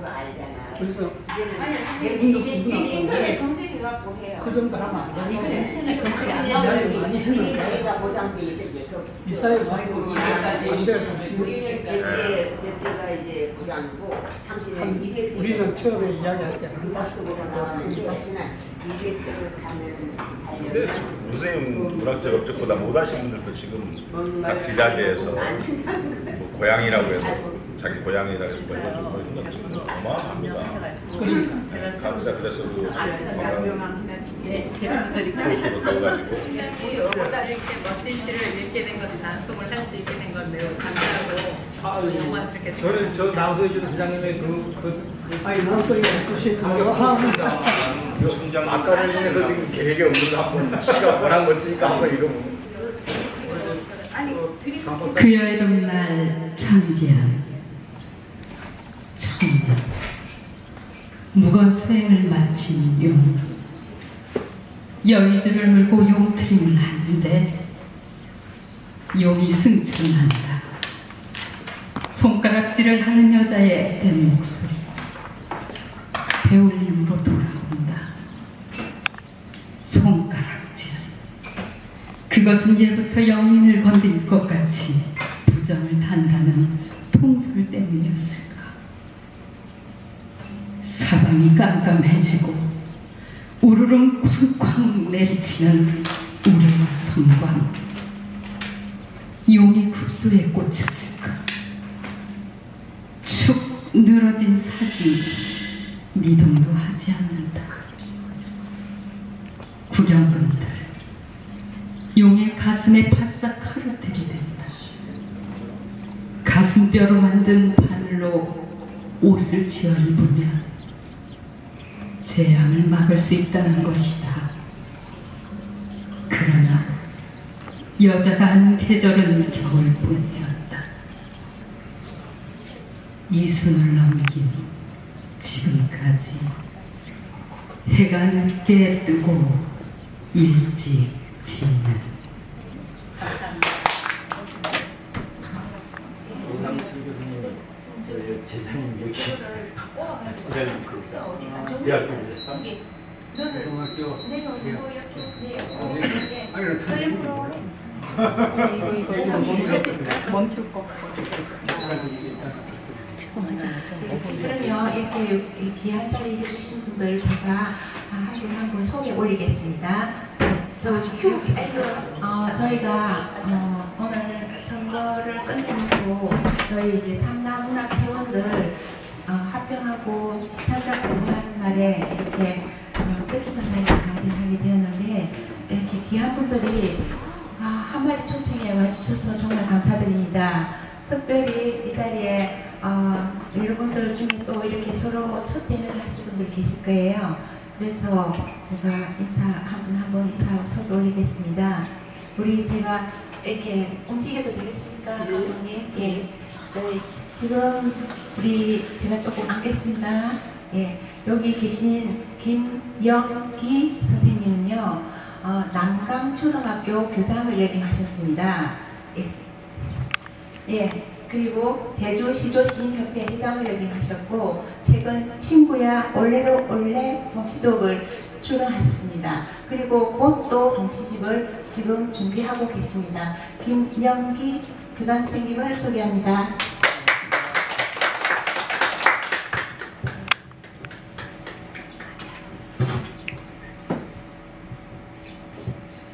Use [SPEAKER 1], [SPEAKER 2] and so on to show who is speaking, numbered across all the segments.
[SPEAKER 1] 거 알잖아.
[SPEAKER 2] 그래서
[SPEAKER 1] 이제 검색해갖고 해요.
[SPEAKER 2] 그 정도 하면 안 되는데
[SPEAKER 1] 지금 그게 안
[SPEAKER 2] 나오는 많이 했는데
[SPEAKER 1] 제가 보장돼 있어서
[SPEAKER 2] 이사에서
[SPEAKER 1] 대세가 이제 보장이고 당신은 200세
[SPEAKER 2] 우리는 처음에 이야기할 때
[SPEAKER 1] 부가수으로 나왔는데 200세를
[SPEAKER 3] 근데
[SPEAKER 1] 가면
[SPEAKER 3] 선생님 문학적 업적보다 못하신 분들도 지금 각 지자체에서 뭐 고향이라고 해서 자기 고향이라고 해서 뭐 이런 거 지금 어마어마합니다. 감사 그래서 그 관광
[SPEAKER 4] 제가
[SPEAKER 3] 코스도 떠가지고
[SPEAKER 4] 이렇게 멋진 시를 읽게 된 것, 단속을 할 수 있게 된 건 매우 감사하고 영광스럽게
[SPEAKER 5] 저는 저 나우서희 부장님의
[SPEAKER 2] 아니 남성이 없으신
[SPEAKER 5] 감격스럽습니다. 아까를 인해서 지금 계획이 없는 거 한번 시가 원한 거 치니까 한번 읽어보면.
[SPEAKER 6] 그여 이름날 천지연 천년 무거운 수행을 마친 용 여의주를 물고 용트림을 하는데 용이 승천한다. 손가락질을 하는 여자의 앳 목소리 배울림으로 돌아온다. 손가락질 그것은 예부터 영민을 건드릴 것 같이 부정을 탄다는 통솔 때문이었을까. 사방이 깜깜해지고 우르릉 쾅쾅 내리치는 우리와 섬광 용의 굽소에 꽂혔을까. 축 늘어진 사진 미동도 하지 않는다. 구경꾼들 용의 가슴에 바싹 칼을 들이댄다. 가슴뼈로 만든 바늘로 옷을 지어 입으면 재앙을 막을 수 있다는 것이다. 그러나 여자가 아는 계절은 겨울뿐이었다. 이순을 넘긴 지금까지 해가 늦게 뜨고 일찍 지는
[SPEAKER 5] 제자님 여기 대학교 고등학교
[SPEAKER 6] 멈출 것
[SPEAKER 7] 그러면 이렇게 귀한 자리 해주신 분들 제가 한분 소개 올리겠습니다. 저 지금 저희가 오늘 선거를 끝내놓고 저희 이제 탐남 문학 회원들 합병하고 시청자 공부하는 날에 이렇게 뜻깊은 자리를 마련하게 되었는데 이렇게 귀한 분들이 한 마리 초청에 와주셔서 정말 감사드립니다. 특별히 이 자리에 여러분들 중에 또 이렇게 서로 첫 대면을 하실 분들 계실 거예요. 그래서 제가 한 분 인사 서로 올리겠습니다. 제가 이렇게 움직여도 되겠습니까, 감독님? 예. 저희 지금 제가 조금 앉겠습니다. 예. 여기 계신 김영기 선생님은요, 남강초등학교 교장을 역임하셨습니다. 예. 예. 그리고 제주시조시인협회 회장을 역임하셨고 최근 친구야 올레로 올레 동시족을 출간하셨습니다. 그리고 곧 또 동시집을 지금 준비하고 계십니다. 김영기 교장 선생님을 소개합니다.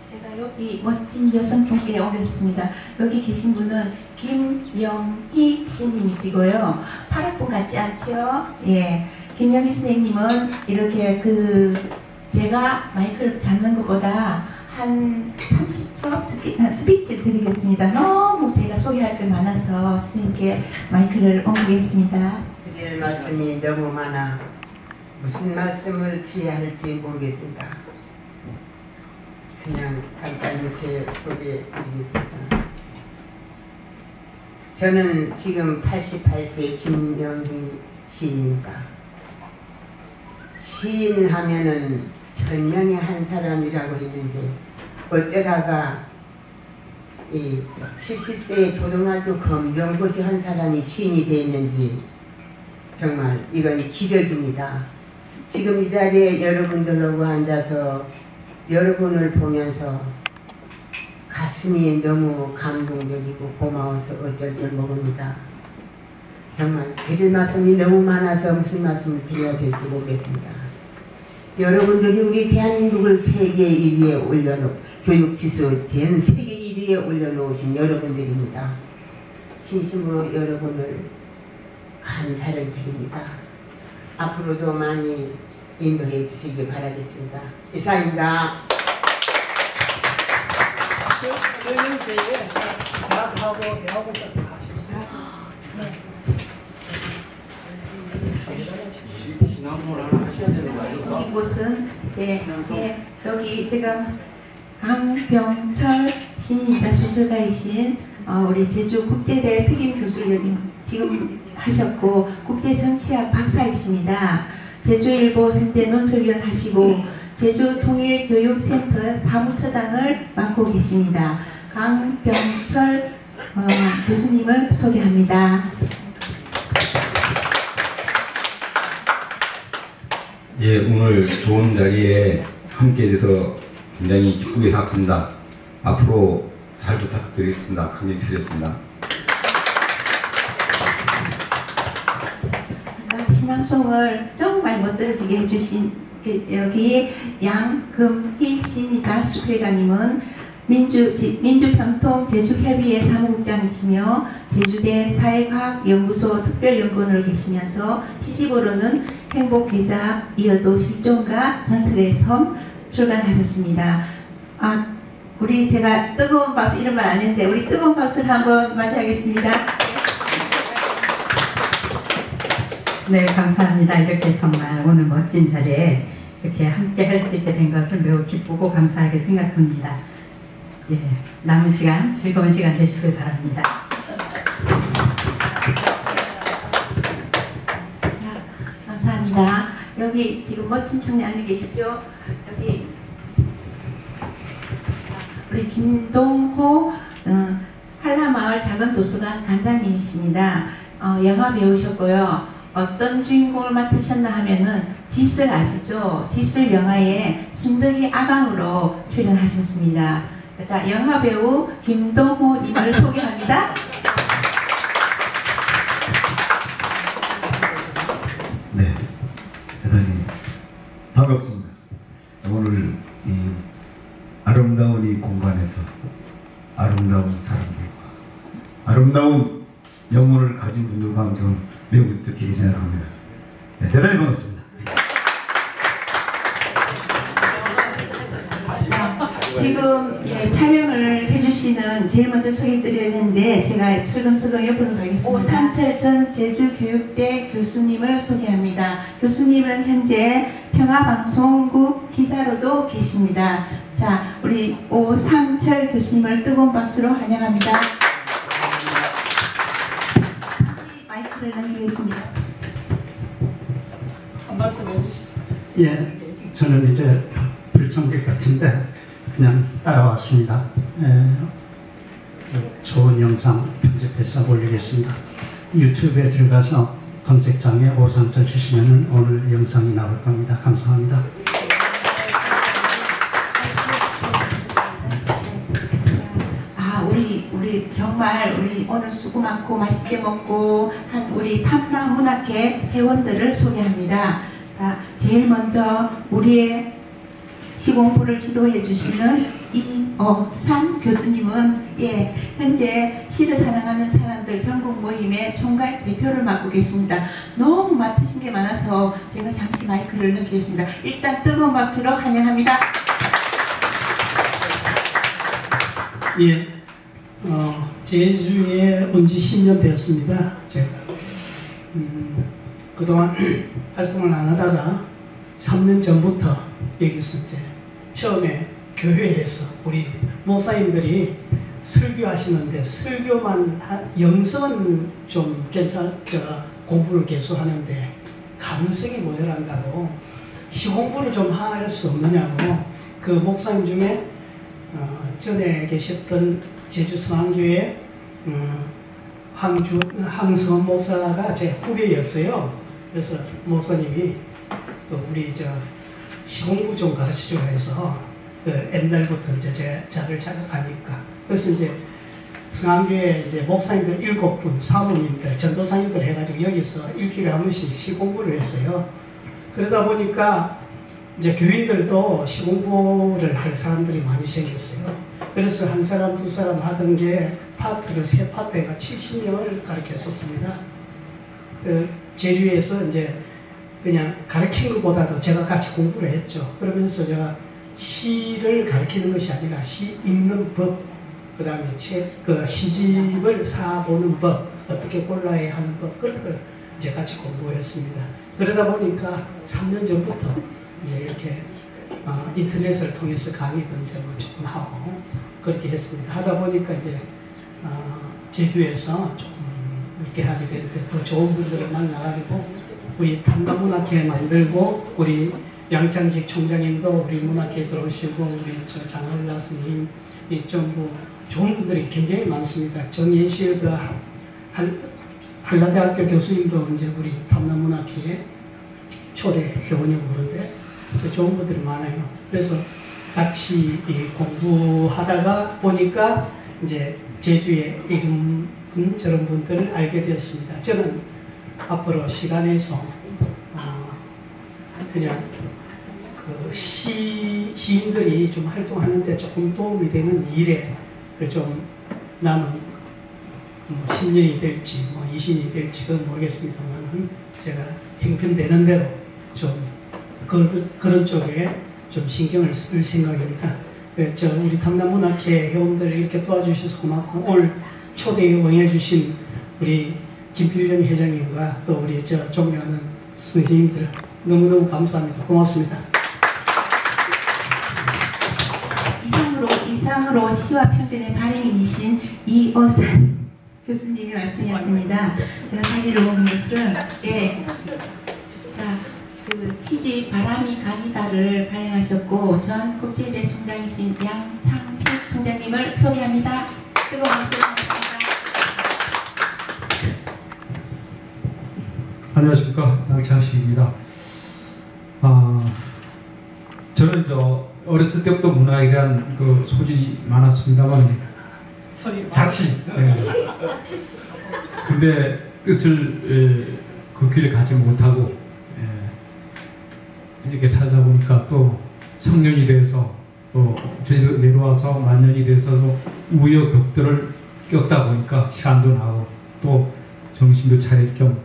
[SPEAKER 7] 제가 여기 멋진 여성분께 오겠습니다. 여기 계신 분은 김영희 씨님이시고요. 파란분 같지 않죠? 예. 김영희 선생님은 이렇게 제가 마이크를 잡는 것보다 한 30초 스피치를 드리겠습니다. 너무 제가 소개할 게 많아서 선생님께 마이크를 옮기겠습니다.
[SPEAKER 1] 드릴 말씀이 너무 많아 무슨 말씀을 드려야 할지 모르겠습니다. 그냥 간단히 제 소개해드리겠습니다. 저는 지금 88세 김영희 시인입니다. 시인 하면은 천명의 한 사람이라고 했는데 어쩌다가 이 70세 초등학교 검정고시 한 사람이 시인이 되었는지 정말 이건 기적입니다. 지금 이 자리에 여러분들하고 앉아서 여러분을 보면서 가슴이 너무 감동적이고 고마워서 어쩔 줄 모릅니다. 정말 드릴 말씀이 너무 많아서 무슨 말씀을 드려야 될지 모르겠습니다. 여러분들이 우리 대한민국을 세계 1위에 교육지수 전 세계 1위에 올려놓으신 여러분들입니다. 진심으로 여러분을 감사를 드립니다. 앞으로도 많이 인도해 주시기 바라겠습니다. 이상입니다.
[SPEAKER 2] 대명세에 대학하고 대학원까지 다
[SPEAKER 5] 신앙생활 하나 하셔야 되는 거 아닙니까?
[SPEAKER 7] 이곳은 이제 여기 지금 강병철 신의사 수술가이신 우리 제주국제대 특임 교수를 여기 지금 하셨고 국제정치학 박사이십니다. 제주일보 현재 논설위원 하시고 제주통일교육센터 사무처장을 맡고 계십니다. 강병철 교수님을 소개합니다.
[SPEAKER 8] 예, 오늘 좋은 자리에 함께 돼서 굉장히 기쁘게 생각합니다. 앞으로 잘 부탁드리겠습니다. 강경철이었습니다.
[SPEAKER 7] 신앙송을 정말 멋들어지게 해주신 여기 양금희 신의사 수필가님은 민주평통 제주협의회 사무국장이시며 제주대 사회과학연구소 특별연구원으로 계시면서 시집으로는 행복계좌 이어도 실종과 전설의 섬 출간하셨습니다. 우리 제가 뜨거운 박수 이런 말 안 했는데 우리 뜨거운 박수를 한번 맞이하겠습니다.
[SPEAKER 6] 네, 감사합니다. 이렇게 정말 오늘 멋진 자리에 이렇게 함께 할 수 있게 된 것을 매우 기쁘고 감사하게 생각합니다. 예, 남은 시간 즐거운 시간 되시길 바랍니다.
[SPEAKER 7] 자, 감사합니다. 여기 지금 멋진 청년 앉아 계시죠? 여기 우리 김동호 한라마을 작은 도서관 관장님이십니다. 영화 배우셨고요. 어떤 주인공을 맡으셨나 하면은 지슬 아시죠? 지슬 영화에 순덕이 아강으로 출연하셨습니다. 자, 영화 배우 김동호 님을 소개합니다.
[SPEAKER 9] 네, 대단히 반갑습니다. 오늘 이 아름다운 이 공간에서 아름다운 사람들과 아름다운 영혼을 가진 분들과 함께 매우 뜻깊게 생각합니다. 네, 대단히 반갑습니다.
[SPEAKER 7] 지금 촬영을 해주시는 제일 먼저 소개해드려야 되는데 제가 슬금슬금 옆으로 가겠습니다. 오상철 전 제주교육대 교수님을 소개합니다. 교수님은 현재 평화방송국 기자로도 계십니다. 자, 우리 오상철 교수님을 뜨거운 박수로 환영합니다. 마이크를 넘기겠습니다.
[SPEAKER 2] 한 말씀 해주시죠.
[SPEAKER 10] 예, 저는 이제 불청객 같은데 그냥 따라왔습니다. 좋은 영상 편집해서 올리겠습니다. 유튜브에 들어가서 검색창에 오상철 치시면 오늘 영상이 나올 겁니다. 감사합니다.
[SPEAKER 7] 우리 정말 우리 오늘 수고 많고 맛있게 먹고 한 우리 탐라문학회 회원들을 소개합니다. 자, 제일 먼저 우리의 시공부를 지도해 주시는 이어산 교수님은 현재 시를 사랑하는 사람들 전국 모임의 총괄 대표를 맡고 계십니다. 너무 맡으신 게 많아서 제가 잠시 마이크를 넘기겠습니다. 일단 뜨거운 박수로 환영합니다.
[SPEAKER 10] 예, 제주에 온 지 10년 되었습니다. 제가 그동안 활동을 안 하다가 3년 전부터 여기서 이제 처음에 교회에서 우리 목사님들이 설교하시는데 설교만 영성은 좀 공부를 계속 하는데 감성이 모자란다고 시공부를 좀 할 수 없느냐고 그 목사님 중에 전에 계셨던 제주성황교회 황성원 목사가 제 후배였어요. 그래서 목사님이 또 우리 시공부 좀 가르치주라 해서 옛날부터 이제 저를 잘 아니까 그래서 이제 성안교회 이제 목사님들 7분, 사모님들, 전도사님들 해가지고 여기서 일주일에 한 번씩 시공부를 했어요. 그러다 보니까 이제 교인들도 시공부를 할 사람들이 많이 생겼어요. 그래서 한 사람, 두 사람 하던 게 파트를 3파트 해가 70명을 가르쳤었습니다. 제주에서 이제 그냥 가르치는 것보다도 제가 같이 공부를 했죠. 그러면서 제가 시를 가르치는 것이 아니라 시 읽는 법, 그 다음에 시집을 사보는 법, 어떻게 골라야 하는 법, 그런 걸 이제 같이 공부했습니다. 그러다 보니까 3년 전부터 이제 이렇게 인터넷을 통해서 강의도 이제 뭐 조금 하고 그렇게 했습니다. 하다 보니까 이제 제주에서 조금 이렇게 하게 되는데 더 좋은 분들을 만나가지고 우리 탐나문학회 만들고 우리 양창식 총장님도 우리 문학회에 들어오시고 우리 장한라 스님 이전부 좋은 분들이 굉장히 많습니다. 정예실 한라대학교 교수님도 이제 우리 탐나문학회에 초대 회원이고 그런데 좋은 분들이 많아요. 그래서 같이 공부하다가 보니까 이제 제주에 이런 분 저런 분들을 알게 되었습니다. 저는 앞으로 시간에서 그냥 시인들이 좀 활동하는데 조금 도움이 되는 일에 좀 남은 10년이 될지 20년이 될지 그건 모르겠습니다만 제가 형편되는 대로 좀 그런 쪽에 좀 신경을 쓸 생각입니다. 우리 탐나문학회 회원들 이렇게 도와주셔서 고맙고 오늘 초대에 응해주신 우리 김필령 회장님과 또 우리 존경하는 선생님들 너무너무 감사합니다. 고맙습니다.
[SPEAKER 7] 이상으로 시와 편견의 발행인이신 이어산 교수님의 말씀이었습니다. 제가 자리를 옮긴 것은 그 시집 바람이 가기다를 발행하셨고 전 국제대 총장이신 양창식 총장님을 소개합니다. 뜨거운 박수 부탁드립니다.
[SPEAKER 11] 안녕하십니까, 양창식입니다. 저는 어렸을 때부터 문화에 대한 그 소질이 많았습니다만 자치. 근데 뜻을 그 길을 가지 못하고 이렇게 살다 보니까 또 성년이 돼서 또 제주도 내려와서 만년이 돼서 우여곡절을 겪다 보니까 시간도 나고 또 정신도 차릴 겸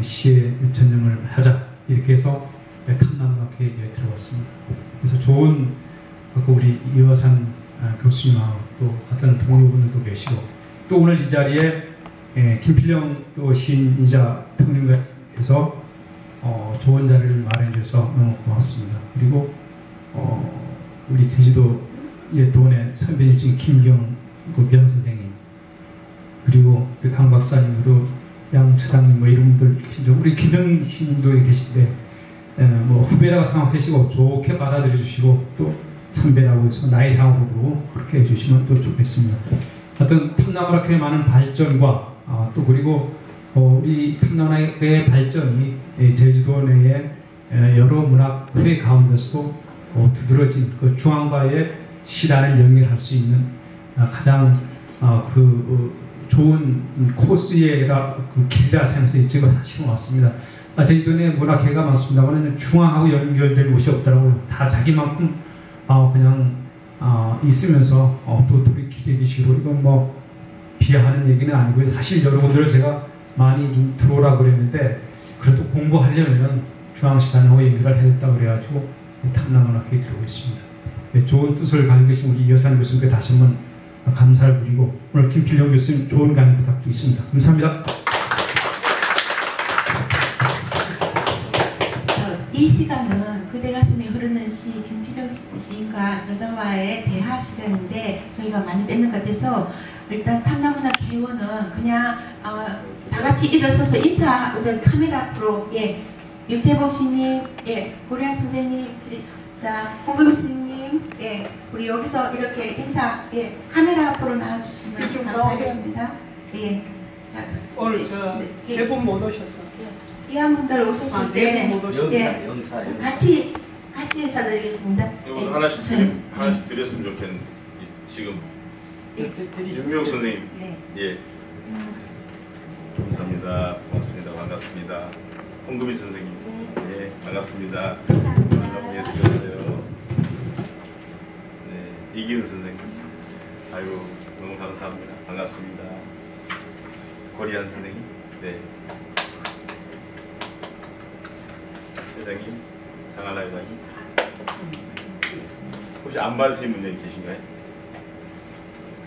[SPEAKER 11] 시에 전념을 하자 이렇게 해서 탐나문학회에 들어왔습니다. 그래서 좋은 우리 이화산 교수님하고 또 같은 동료분들도 계시고 또 오늘 이 자리에 김필령 또 시인이자 평론가께서 좋은 자리를 마련해 주셔서 너무 고맙습니다. 그리고 우리 제주도 예도원의 선배님 중에 김경국 연 선생님 그리고 강 박사님도 양 처장님 이런 분들 계시죠. 우리 김영인 시인도 계신데 후배라고 생각하시고 좋게 받아들여 주시고 또 선배라고 해서 나이상으로 그렇게 해주시면 또 좋겠습니다. 하여튼 탐나문학회의 많은 발전과 또 그리고 우리 탐나문학회의 발전이 제주도 내의 여러 문학회 가운데서도 두드러진 그 중앙과의 시단을 연결할 수 있는 가장 좋은 코스의 길이라 생각해서 제가 사실은 왔습니다. 제주도 내 문학회가 많습니다만 중앙하고 연결된 곳이 없더라고요. 다 자기만큼 그냥 있으면서 또 돌이키기식으로 이건 비하하는 얘기는 아니고요. 사실 여러분들을 제가 많이 좀 들어오라 그랬는데 그래도 공부하려면 중앙시단하고 연결을 해야 된다고 그래가지고 탐나문학회에 들어오고 있습니다. 좋은 뜻을 가진 계신 우리 이여산 교수님께 다시 한번 감사를 드리고 오늘 김필령 교수님 좋은 강의 부탁드리겠습니다. 감사합니다.
[SPEAKER 7] 이 시간은 그대 가슴에 흐르는 시 김필령 시인과 저자와의 대화 시간인데 저희가 많이 뺏는 것 같아서 일단 탐나문학회 회원은 그냥 다 같이 일어서서 인사 카메라 앞으로 유태복 시님, 고리안 선생님, 홍금 스님, 우리 여기서 이렇게 인사 카메라 앞으로 나와주시면 감사하겠습니다.
[SPEAKER 2] 오늘 세 분 못 오셨어요.
[SPEAKER 7] 귀한 분들 오셨을 때 예, 같이 해서 드리겠습니다.
[SPEAKER 3] 이거 하나씩 드렸으면 좋겠는데 지금 윤미옥 선생님 예 감사합니다. 고맙습니다. 반갑습니다. 홍금희 선생님 예 반갑습니다. 반갑게 해주셨어요. 네 이기훈 선생님 아이고 너무 감사합니다. 반갑습니다. 고리안 선생님 네 회장님 장하나 회장님 혹시 안 받으신 분이 계신가요?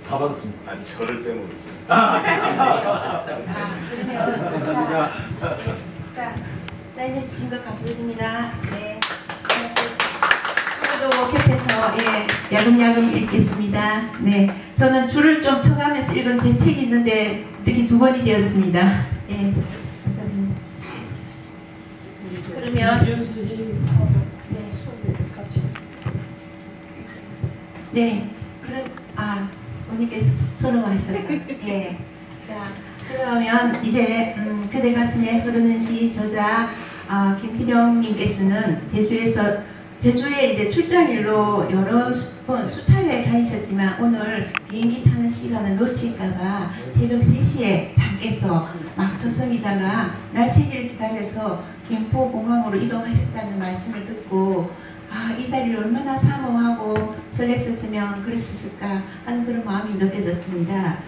[SPEAKER 5] 다 받았습니다.
[SPEAKER 3] 아니 저를 빼고
[SPEAKER 7] 그러면 자 사인해 주신 거 감사드립니다. 네. 오늘도 곁에서 예 야금야금 읽겠습니다. 네, 저는 줄을 좀 쳐가면서 읽은 제 책이 있는데 특히 2권이 되었습니다. 예, 감사드립니다. 그러면 네, 그럼 언니께서 선호하셔서 예, 자 그러면 이제 그대 가슴에 흐르는 시 저자 김필영님께서는 제주에 이제 출장일로 여러 번 수차례 다니셨지만 오늘 비행기 타는 시간을 놓칠까봐 새벽 3시에 잠 깨서 막 서성이다가 날 새기를 기다려서 김포공항으로 이동하셨다는 말씀을 듣고 이 자리를 얼마나 사모하고 설렜었으면 그랬었을까 하는 그런 마음이 느껴졌습니다.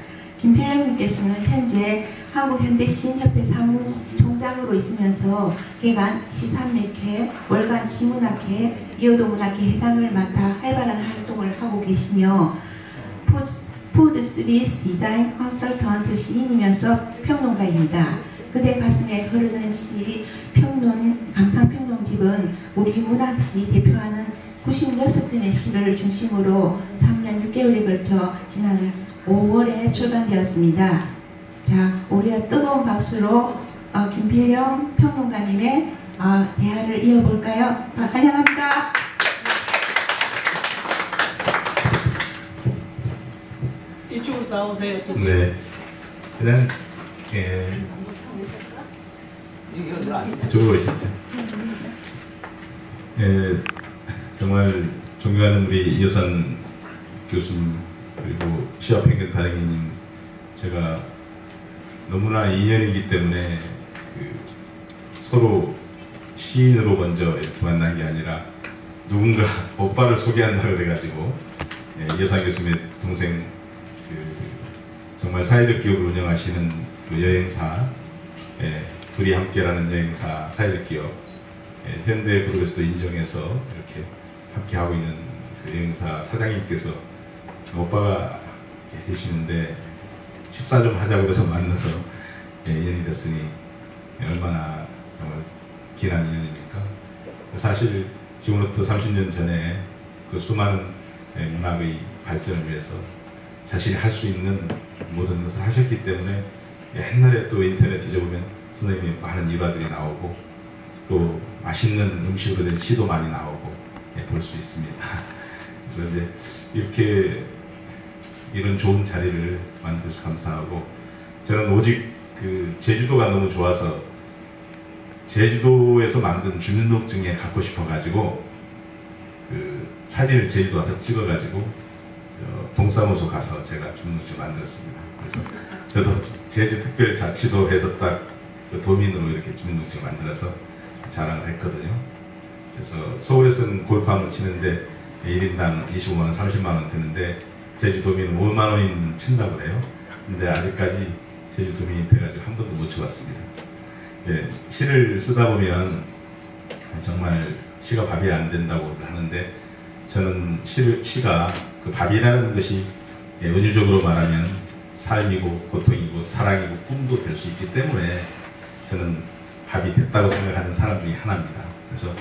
[SPEAKER 7] 김필영님께서는 현재 한국현대시인협회 사무총장으로 있으면서 개간 시산맥회, 월간 시문학회, 이어도문학회 회장을 맡아 활발한 활동을 하고 계시며 푸드 서비스 디자인 컨설턴트 시인이면서 평론가입니다. 그대 가슴에 흐르는 시 감상평론집은 우리 문학시 대표하는 96편의 시를 중심으로 3년 6개월에 걸쳐 지난 5월에 출간되었습니다. 자, 우리가 뜨거운 박수로 김필영 평론가님의 대화를 이어볼까요? 환영합니다.
[SPEAKER 10] 이쪽으로 나오세요.
[SPEAKER 3] 네, 그냥 이쪽으로 오시죠. 정말 존경하는 우리 이여산 교수님 그리고 시와평균 발행인님 제가 너무나 인연이기 때문에 서로 시인으로 먼저 이렇게 만난 게 아니라 누군가 오빠를 소개한다고 그래가지고 이여산 교수님의 동생 정말 사회적 기업을 운영하시는 그 여행사 둘이 함께라는 여행사 사회적 기업 현대그룹에서도 인정해서 이렇게 함께 하고 있는 그 여행사 사장님께서 오빠가 계시는데 식사 좀 하자고 해서 만나서 인연이 됐으니 얼마나 정말 귀한 인연입니까? 사실 지금부터 30년 전에 그 수많은 문학의 발전을 위해서 자신이 할 수 있는 모든 것을 하셨기 때문에 옛날에 또 인터넷 뒤져보면 선생님이 많은 일화들이 나오고 또 맛있는 음식으로 된 시도 많이 나오고 볼 수 있습니다. 그래서 이제 이렇게 이런 좋은 자리를 만들어서 감사하고 저는 오직 그 제주도가 너무 좋아서 제주도에서 만든 주민등록증에 갖고 싶어가지고 그 사진을 제주도 와서 찍어가지고 동사무소 가서 제가 주민등록증 만들었습니다. 그래서 저도 제주특별자치도 해서 딱 그 도민으로 이렇게 주민등록증 만들어서 자랑을 했거든요. 그래서 서울에서는 골프 한번 치는데 1인당 25만원, 30만원 드는데 제주도민은 5만원이면 친다고 그래요. 근데 아직까지 제주도민이 돼가지고 한 번도 못 쳐봤습니다. 시를 쓰다 보면 정말 시가 밥이 안 된다고 하는데 저는 시가 그 밥이라는 것이 은유적으로 말하면 삶이고 고통이고 사랑이고 꿈도 될 수 있기 때문에 저는 밥이 됐다고 생각하는 사람 중에 하나입니다. 그래서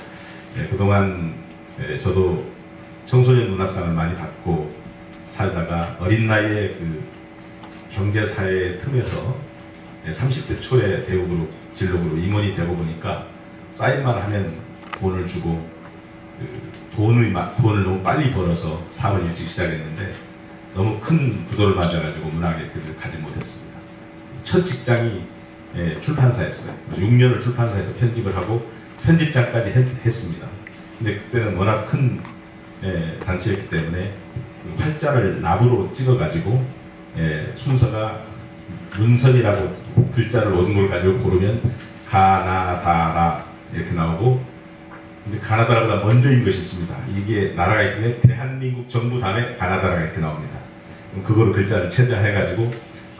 [SPEAKER 3] 그동안 저도 청소년 문학상을 많이 받고 살다가 어린 나이에 그 경제사회 틈에서 30대 초에 대학으로 진로으로 임원이 되고 보니까 사인만 하면 돈을 주고 돈을 너무 빨리 벌어서 사업을 일찍 시작했는데 너무 큰 부도를 맞아가지고 문학의 길을 가지 못했습니다. 첫 직장이 출판사였어요. 6년을 출판사에서 편집을 하고 편집장까지 했습니다. 근데 그때는 워낙 큰 단체였기 때문에 활자를 납으로 찍어가지고 순서가 문선이라고 글자를 얻은 걸 가지고 고르면 가나다라 이렇게 나오고, 근데 가나다라보다 먼저인 것이 있습니다. 이게 나라가 있는데 대한민국 정부 다음에 가나다라가 이렇게 나옵니다. 그거를 글자를 체자해가지고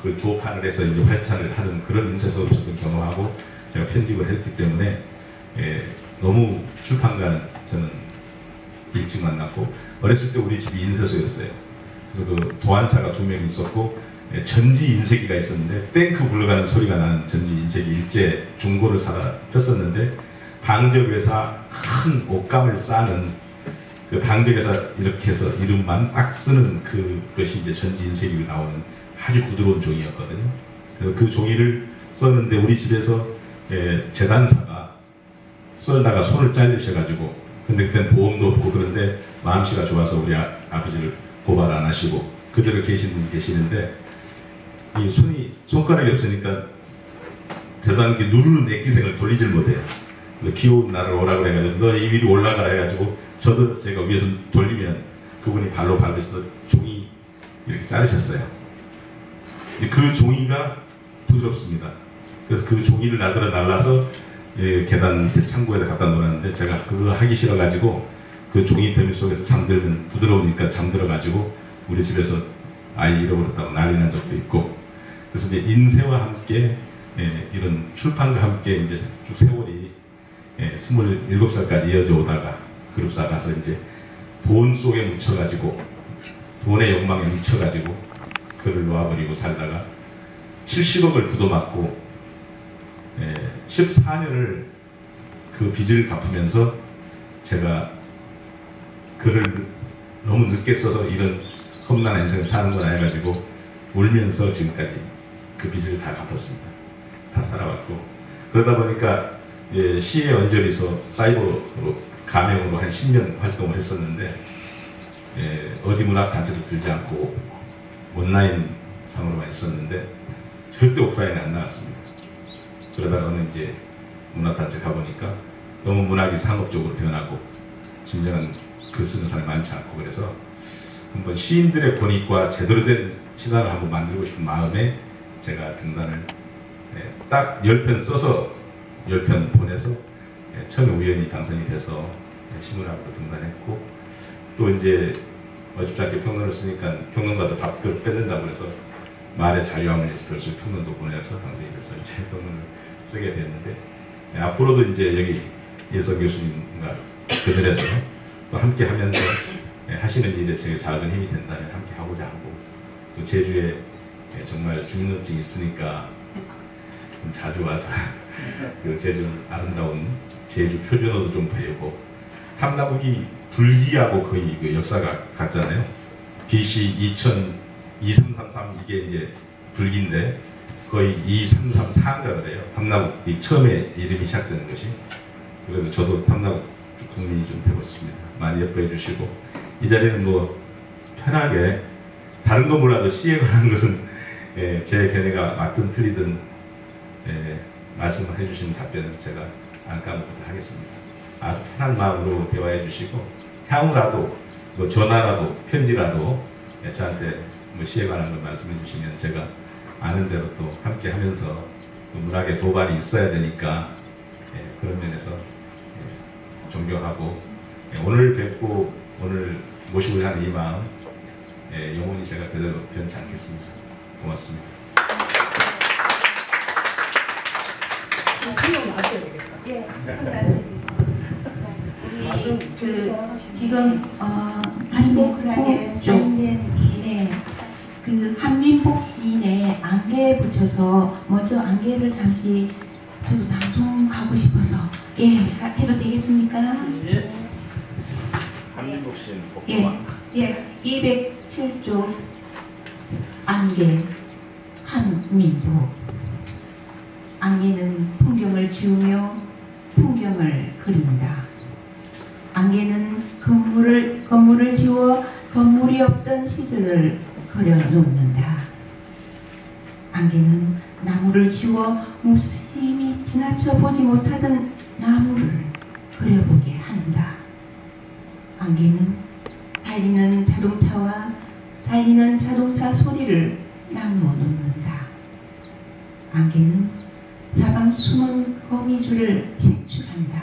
[SPEAKER 3] 그 조판을 해서 이제 활차를 하는 그런 인쇄소를 저도 경험하고 제가 편집을 했기 때문에 너무 출판가는 저는 일찍 만났고, 어렸을 때 우리 집이 인쇄소였어요. 그래서 그 도안사가 2명 있었고 전지 인쇄기가 있었는데 땡크 굴러가는 소리가 나는 전지 인쇄기 일제 중고를 사다 폈었는데, 방적회사 큰 옷감을 싸는 그 방적회사 이렇게 해서 이름만 딱 쓰는 그것이 이제 전지 인쇄기로 나오는 아주 부드러운 종이였거든요. 그래서 그 종이를 썼는데 우리 집에서 재단사가 썰다가 손을 잘리셔가지고, 근데 그때는 보험도 없고 그런데 마음씨가 좋아서 우리 아버지를 고발 안 하시고 그대로 계신 분이 계시는데, 이 손가락이 없으니까 재단기 누르는 액기생을 돌리질 못해요. 귀여운 나를 오라 그래가지고 너 이 위로 올라가라 해가지고 저도 제가 위에서 돌리면 그분이 발로 밟으셔서 종이 이렇게 자르셨어요. 근데 그 종이가 부드럽습니다. 그래서 그 종이를 나들어 날라서 계단 창고에다 갖다 놓았는데, 제가 그거 하기 싫어가지고 그 종이 더미 속에서 잠들면 부드러우니까 잠들어가지고 우리 집에서 아이 잃어버렸다고 난리 난 적도 있고, 그래서 이제 인쇄와 함께 이런 출판과 함께 이제 쭉 세월이 27살까지 이어져 오다가 그룹사 가서 이제 돈 속에 묻혀가지고 돈의 욕망에 미쳐가지고 그를 놓아버리고 살다가 70억을 부도맞고 14년을 그 빚을 갚으면서 제가 글을 너무 늦게 써서 이런 험난한 인생을 사는구나 해가지고 울면서 지금까지 그 빚을 다 갚았습니다. 다 살아왔고, 그러다 보니까 시의 언저리서 사이버로 가명으로 한 10년 활동을 했었는데 어디 문학단체도 들지 않고 온라인 상으로만 있었는데 절대 오프라인에 안 나왔습니다. 그러다가는 이제 문학단체 가보니까 너무 문학이 상업적으로 변하고 진정한 글 쓰는 사람이 많지 않고, 그래서 한번 시인들의 권익과 제대로 된 시단을 한번 만들고 싶은 마음에 제가 등단을 딱 10편 써서 10편 보내서 처음에 우연히 당선이 돼서 신문학으로 등단했고, 또 이제 어줍지 않게 평론을 쓰니까 평론가도 밥그릇 뺏는다고 해서 말의 자유함을 위해서 별수 평론도 보내서 당선이 돼서 이제 평론을 쓰게 됐는데, 앞으로도 이제 여기 예서 교수님과 그늘에서 또 함께 하면서 하시는 일에 제게 작은 힘이 된다면 함께 하고자 하고, 또 제주에 정말 주민등록증이 있으니까 좀 자주 와서 그 제주 아름다운 제주 표준어도 좀 배우고, 탐나국이 불기하고 거의 그 역사가 같잖아요. BC 2333 이게 이제 불기인데 거의 2334인가 그래요. 탐나국이 처음에 이름이 시작되는 것이. 그래서 저도 탐나국 국민이 좀 되고 싶습니다. 많이 예뻐해 주시고, 이 자리는 뭐 편하게 다른 건 몰라도 시에 관한 것은 제 견해가 맞든 틀리든 말씀을 해주신 답변은 제가 안 까먹도록 하겠습니다. 아주 편한 마음으로 대화해 주시고, 향후라도 뭐 전화라도 편지라도 저한테 뭐 시에 관한 걸 말씀해 주시면 제가 아는 대로 또 함께 하면서 또 문학의 도발이 있어야 되니까 그런 면에서 존경하고, 오늘 뵙고 오늘 모시고자 하는 이 마음 영원히 제가 그대로 변치 않겠습니다. 고맙습니다.
[SPEAKER 7] 예, 우리 지금 파스모크란에 사인된 그 한민복 시인의 안개에 붙여서 먼저 안개를 잠시 저도 방송하고 싶어서 해도 되겠습니까?
[SPEAKER 3] 예. 한민복 시인
[SPEAKER 7] 예, 207조 안개 한민복. 안개는 풍경을 지우며 풍경을 그린다. 안개는 건물을 지워 건물이 없던 시절을 그려놓는다. 안개는 나무를 나무를 지워 무심히 지나쳐 보지 못하던 나무를 그려보게 한다. 안개는 달리는 자동차 소리를 나누어 놓는다. 안개는 사방 숨은 거미줄을 색출한다.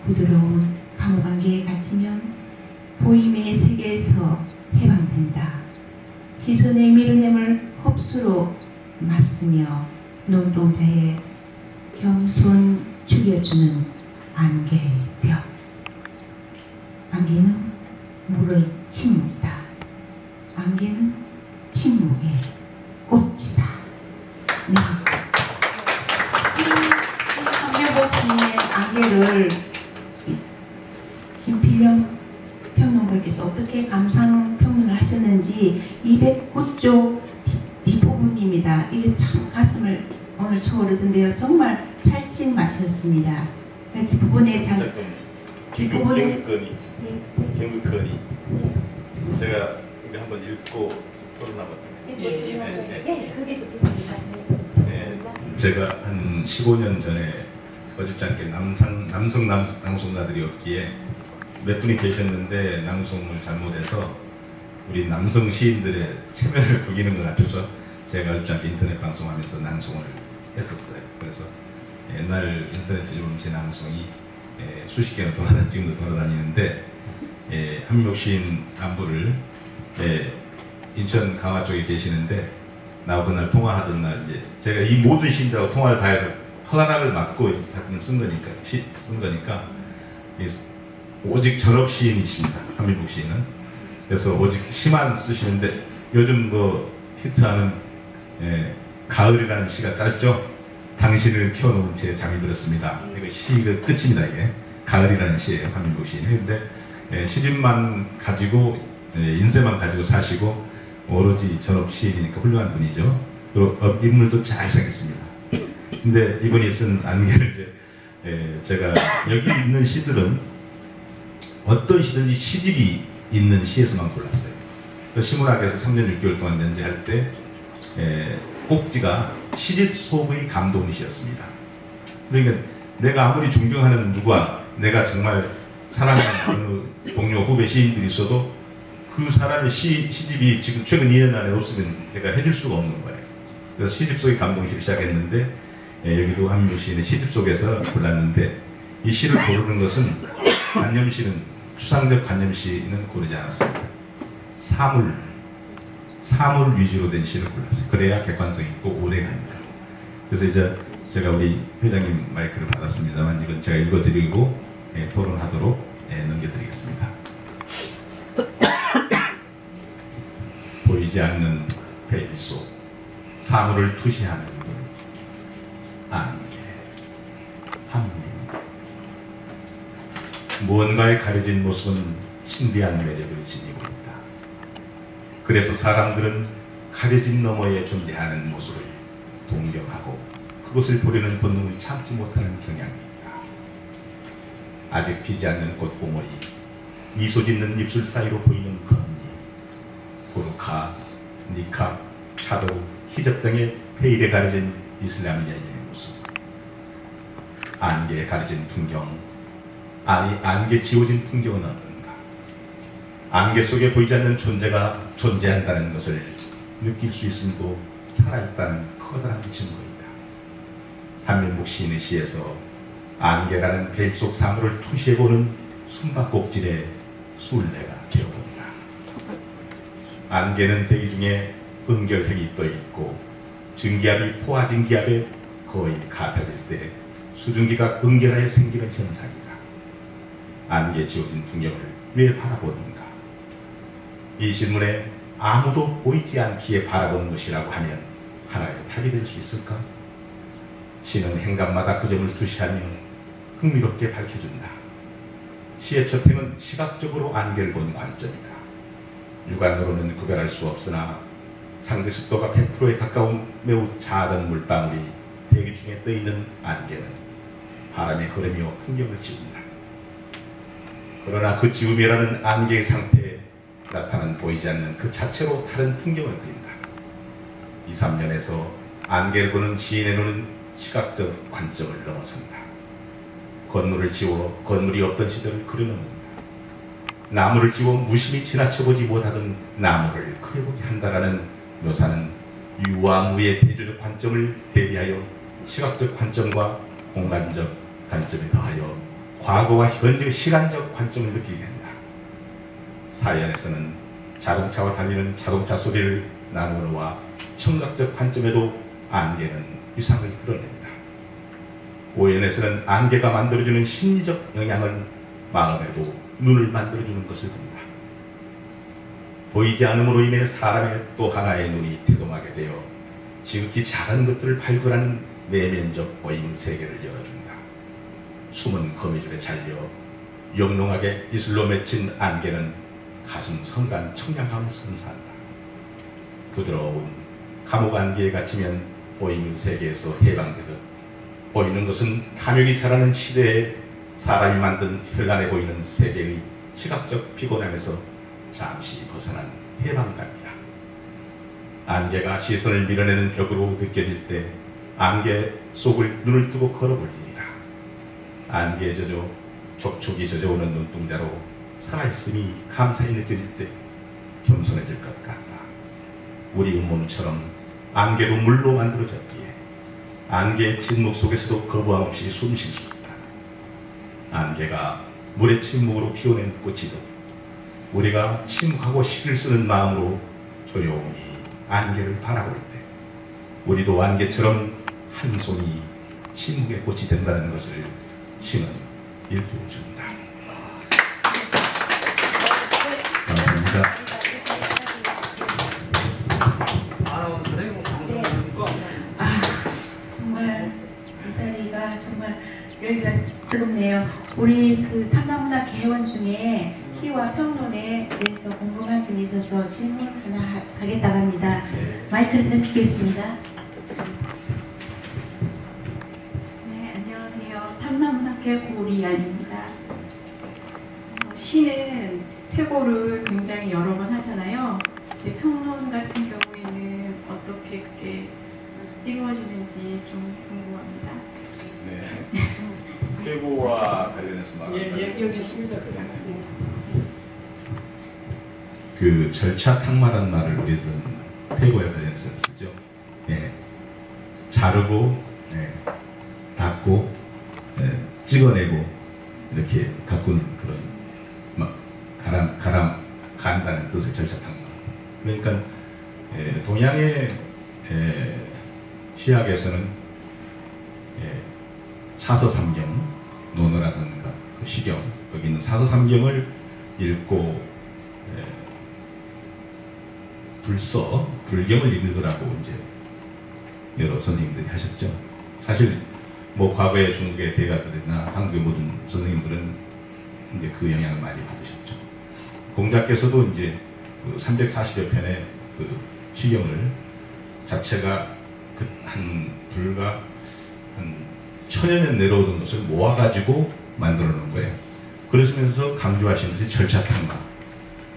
[SPEAKER 7] 부드러운 감옥안개에 갇히면 보임의 세계에서 해방된다. 시선의 밀어냄을 흡수로 맞으며 눈동자에 겸손 죽여주는 안개의 벽. 안개는 물의 침묵이다. 안개는 침묵의 꽃이다. 네. 한명복님의 안개를 김필령 평론가께서 어떻게 감상 평론을 하셨는지 209쪽 뒷부분입니다. 이게 참 가슴을 오늘 초월하던데요. 정말 찰진 맛이었습니다. 뒷부분에
[SPEAKER 3] 긴급건의 제가 우리 한번 읽고 토론하거든요.
[SPEAKER 7] 그게 좋겠습니다.
[SPEAKER 3] 네, 제가 한 15년 전에 어줍잖게 남성 낭송가들이 없기에 몇 분이 계셨는데 낭송을 잘못해서 우리 남성 시인들의 체면을 구기는 것 같아서 제가 어줍잖게 인터넷 방송하면서 낭송을 했었어요. 그래서 옛날 인터넷 지금 제 낭송이 수십 개나 지금도 돌아다니는데 한민복 시인 안부를 인천 강화 쪽에 계시는데 나하고 그날 통화하던 날 이제 제가 이 모든 시인들하고 통화를 다 해서 허가락을 맞고 이제 작품을 쓴 거니까 오직 전업 시인이십니다. 한민복 시인은. 그래서 오직 시만 쓰시는데 요즘 그 히트하는 가을이라는 시가 짧죠. 당신을 키워놓은 채 잠이 들었습니다. 이거 시가 끝입니다. 이게 가을이라는 시예요. 한민복 시인이. 근데 시집만 가지고 인쇄만 가지고 사시고 오로지 전업 시인이니까 훌륭한 분이죠. 그리고 인물도 잘생겼습니다. 근데 이분이 쓴 안개를 이제 제가 여기 있는 시들은 어떤 시든지 시집이 있는 시에서만 골랐어요. 시문학에서 3년 6개월 동안 연재할 때 꼭지가 시집 속의 감동시였습니다. 그러니까 내가 아무리 존경하는 누구와 내가 정말 사랑하는 어느 동료 후배 시인들이 있어도 그 사람의 시집이 지금 최근 2년 안에 없으면 제가 해줄 수가 없는 거예요. 그래서 시집 속의 감동시를 시작했는데 여기도 한민복 시인의 시집 속에서 골랐는데 이 시를 고르는 것은 관념시는 추상적 관념시는 고르지 않았습니다. 사물 위주로 된 시를 골랐어요. 그래야 객관성 있고 오래 가니까. 그래서 이제 제가 우리 회장님 마이크를 받았습니다만 이건 제가 읽어드리고 토론하도록 넘겨드리겠습니다. 보이지 않는 베일 속 사물을 투시하는 눈, 안개, 한민. 무언가에 가려진 모습은 신비한 매력을 지니고 있다. 그래서 사람들은 가려진 너머에 존재하는 모습을 동경하고 그것을 보려는 본능을 참지 못하는 경향이 있다. 아직 피지 않는 꽃봉오리, 미소 짓는 입술 사이로 보이는 검니, 부르카, 니캅, 차도, 히잡 등의 베일에 가려진 이슬람 여인의 모습, 안개에 가려진 풍경, 안개 지워진 풍경은 어떤가? 안개 속에 보이지 않는 존재가 존재한다는 것을 느낄 수 있음도 살아있다는 커다란 증거이다. 한민복 시인의 시에서 안개라는 베일 속 사물을 투시해보는 숨바꼭질의 순례가 되어본다. 안개는 대기 중에 은결핵이 떠있고 증기압이 포화증기압에 거의 같아질 때 수증기가 은결하여 생기는 현상이다. 안개 지워진 풍경을 왜 바라보는가? 이 질문에 아무도 보이지 않기에 바라보는 것이라고 하면 하나의 답이 될 수 있을까? 시는 행간마다 그 점을 투시하며 흥미롭게 밝혀준다. 시의 첫 행은 시각적으로 안개를 본 관점이다. 육안으로는 구별할 수 없으나 상대 습도가 100%에 가까운 매우 작은 물방울이 대기 중에 떠있는 안개는 바람에 흐르며 풍경을 지운다. 그러나 그 지움이라는 안개의 상태에 나타난 보이지 않는 그 자체로 다른 풍경을 그린다. 2, 3년에서 안개를 보는 시인의 눈은 시각적 관점을 넘어선다. 건물을 지워 건물이 없던 시절을 그려놓는다. 나무를 지워 무심히 지나쳐보지 못하던 나무를 그려보게 한다라는 묘사는 유와 무의 대조적 관점을 대비하여 시각적 관점과 공간적 관점에 더하여 과거와 현재의 시간적 관점을 느끼게 한다. 사연에서는 자동차와 달리는 자동차 소리를 나누어 놓아 청각적 관점에도 안개는 위상을 드러낸다. 오연에서는 안개가 만들어주는 심리적 영향은 마음에도 눈을 만들어주는 것을 본다. 보이지 않음으로 인해 사람의 또 하나의 눈이 태동하게 되어 지극히 작은 것들을 발굴하는 내면적 보임 세계를 열어준다. 숨은 거미줄에 잘려 영롱하게 이슬로 맺힌 안개는 가슴 성간 청량함을 선사한다. 부드러운 감옥 안개에 갇히면 보이는 세계에서 해방되듯 보이는 것은 탐욕이 자라는 시대에 사람이 만든 현란해 보이는 세계의 시각적 피곤함에서 잠시 벗어난 해방감이다. 안개가 시선을 밀어내는 벽으로 느껴질 때 안개 속을 눈을 뜨고 걸어볼 일이다. 안개에 젖어 촉촉이 젖어오는 눈동자로 살아있음이 감사히 느껴질 때 겸손해질 것 같다. 우리 음모처럼 안개도 물로 만들어졌기에 안개의 침묵 속에서도 거부함 없이 숨 쉴 수 있다. 안개가 물의 침묵으로 피워낸 꽃이듯 우리가 침묵하고 시를 쓰는 마음으로 조용히 안개를 바라볼 때 우리도 안개처럼 한 손이 침묵의 꽃이 된다는 것을 시는 일깨워준다.
[SPEAKER 9] 감사합니다.
[SPEAKER 7] 정말 이 자리가 정말 열기가 뜨겁네요. 우리 그 탐나문화 개원 중에 시와 평론에 대해서 궁금한 점이 있어서 질문 하나 하겠다고 합니다. 마이크를 넘기겠습니다.
[SPEAKER 12] 네, 안녕하세요. 탐나문학회 고리안입니다. 시는 퇴고를 굉장히 여러 번 하잖아요. 근데 평론 같은 경우에는 어떻게 그게 이루어지는지 좀 궁금합니다.
[SPEAKER 3] 네. 퇴고와 관련해서 말하면
[SPEAKER 10] 여기 있습니다.
[SPEAKER 3] 그 절차 탁마라는 말을 우리들은 퇴고에 관련해서 쓰죠. 예. 자르고, 예. 닦고, 예. 찍어내고 이렇게 가꾸는 그런 막 간다는 뜻의 절차 탁마. 그러니까 동양의 시학에서는 사서삼경, 논어라든가 그 시경, 거기 있는 사서삼경을 읽고 불경을 읽으라고 이제 여러 선생님들이 하셨죠. 사실 뭐 과거의 중국의 대가들이나 한국의 모든 선생님들은 이제 그 영향을 많이 받으셨죠. 공자께서도 이제 그 340여 편의 그 시경을 자체가 그 불과 한 1000여 년 내려오던 것을 모아가지고 만들어 놓은 거예요. 그러시면서 강조하시는 것이 절차탕마.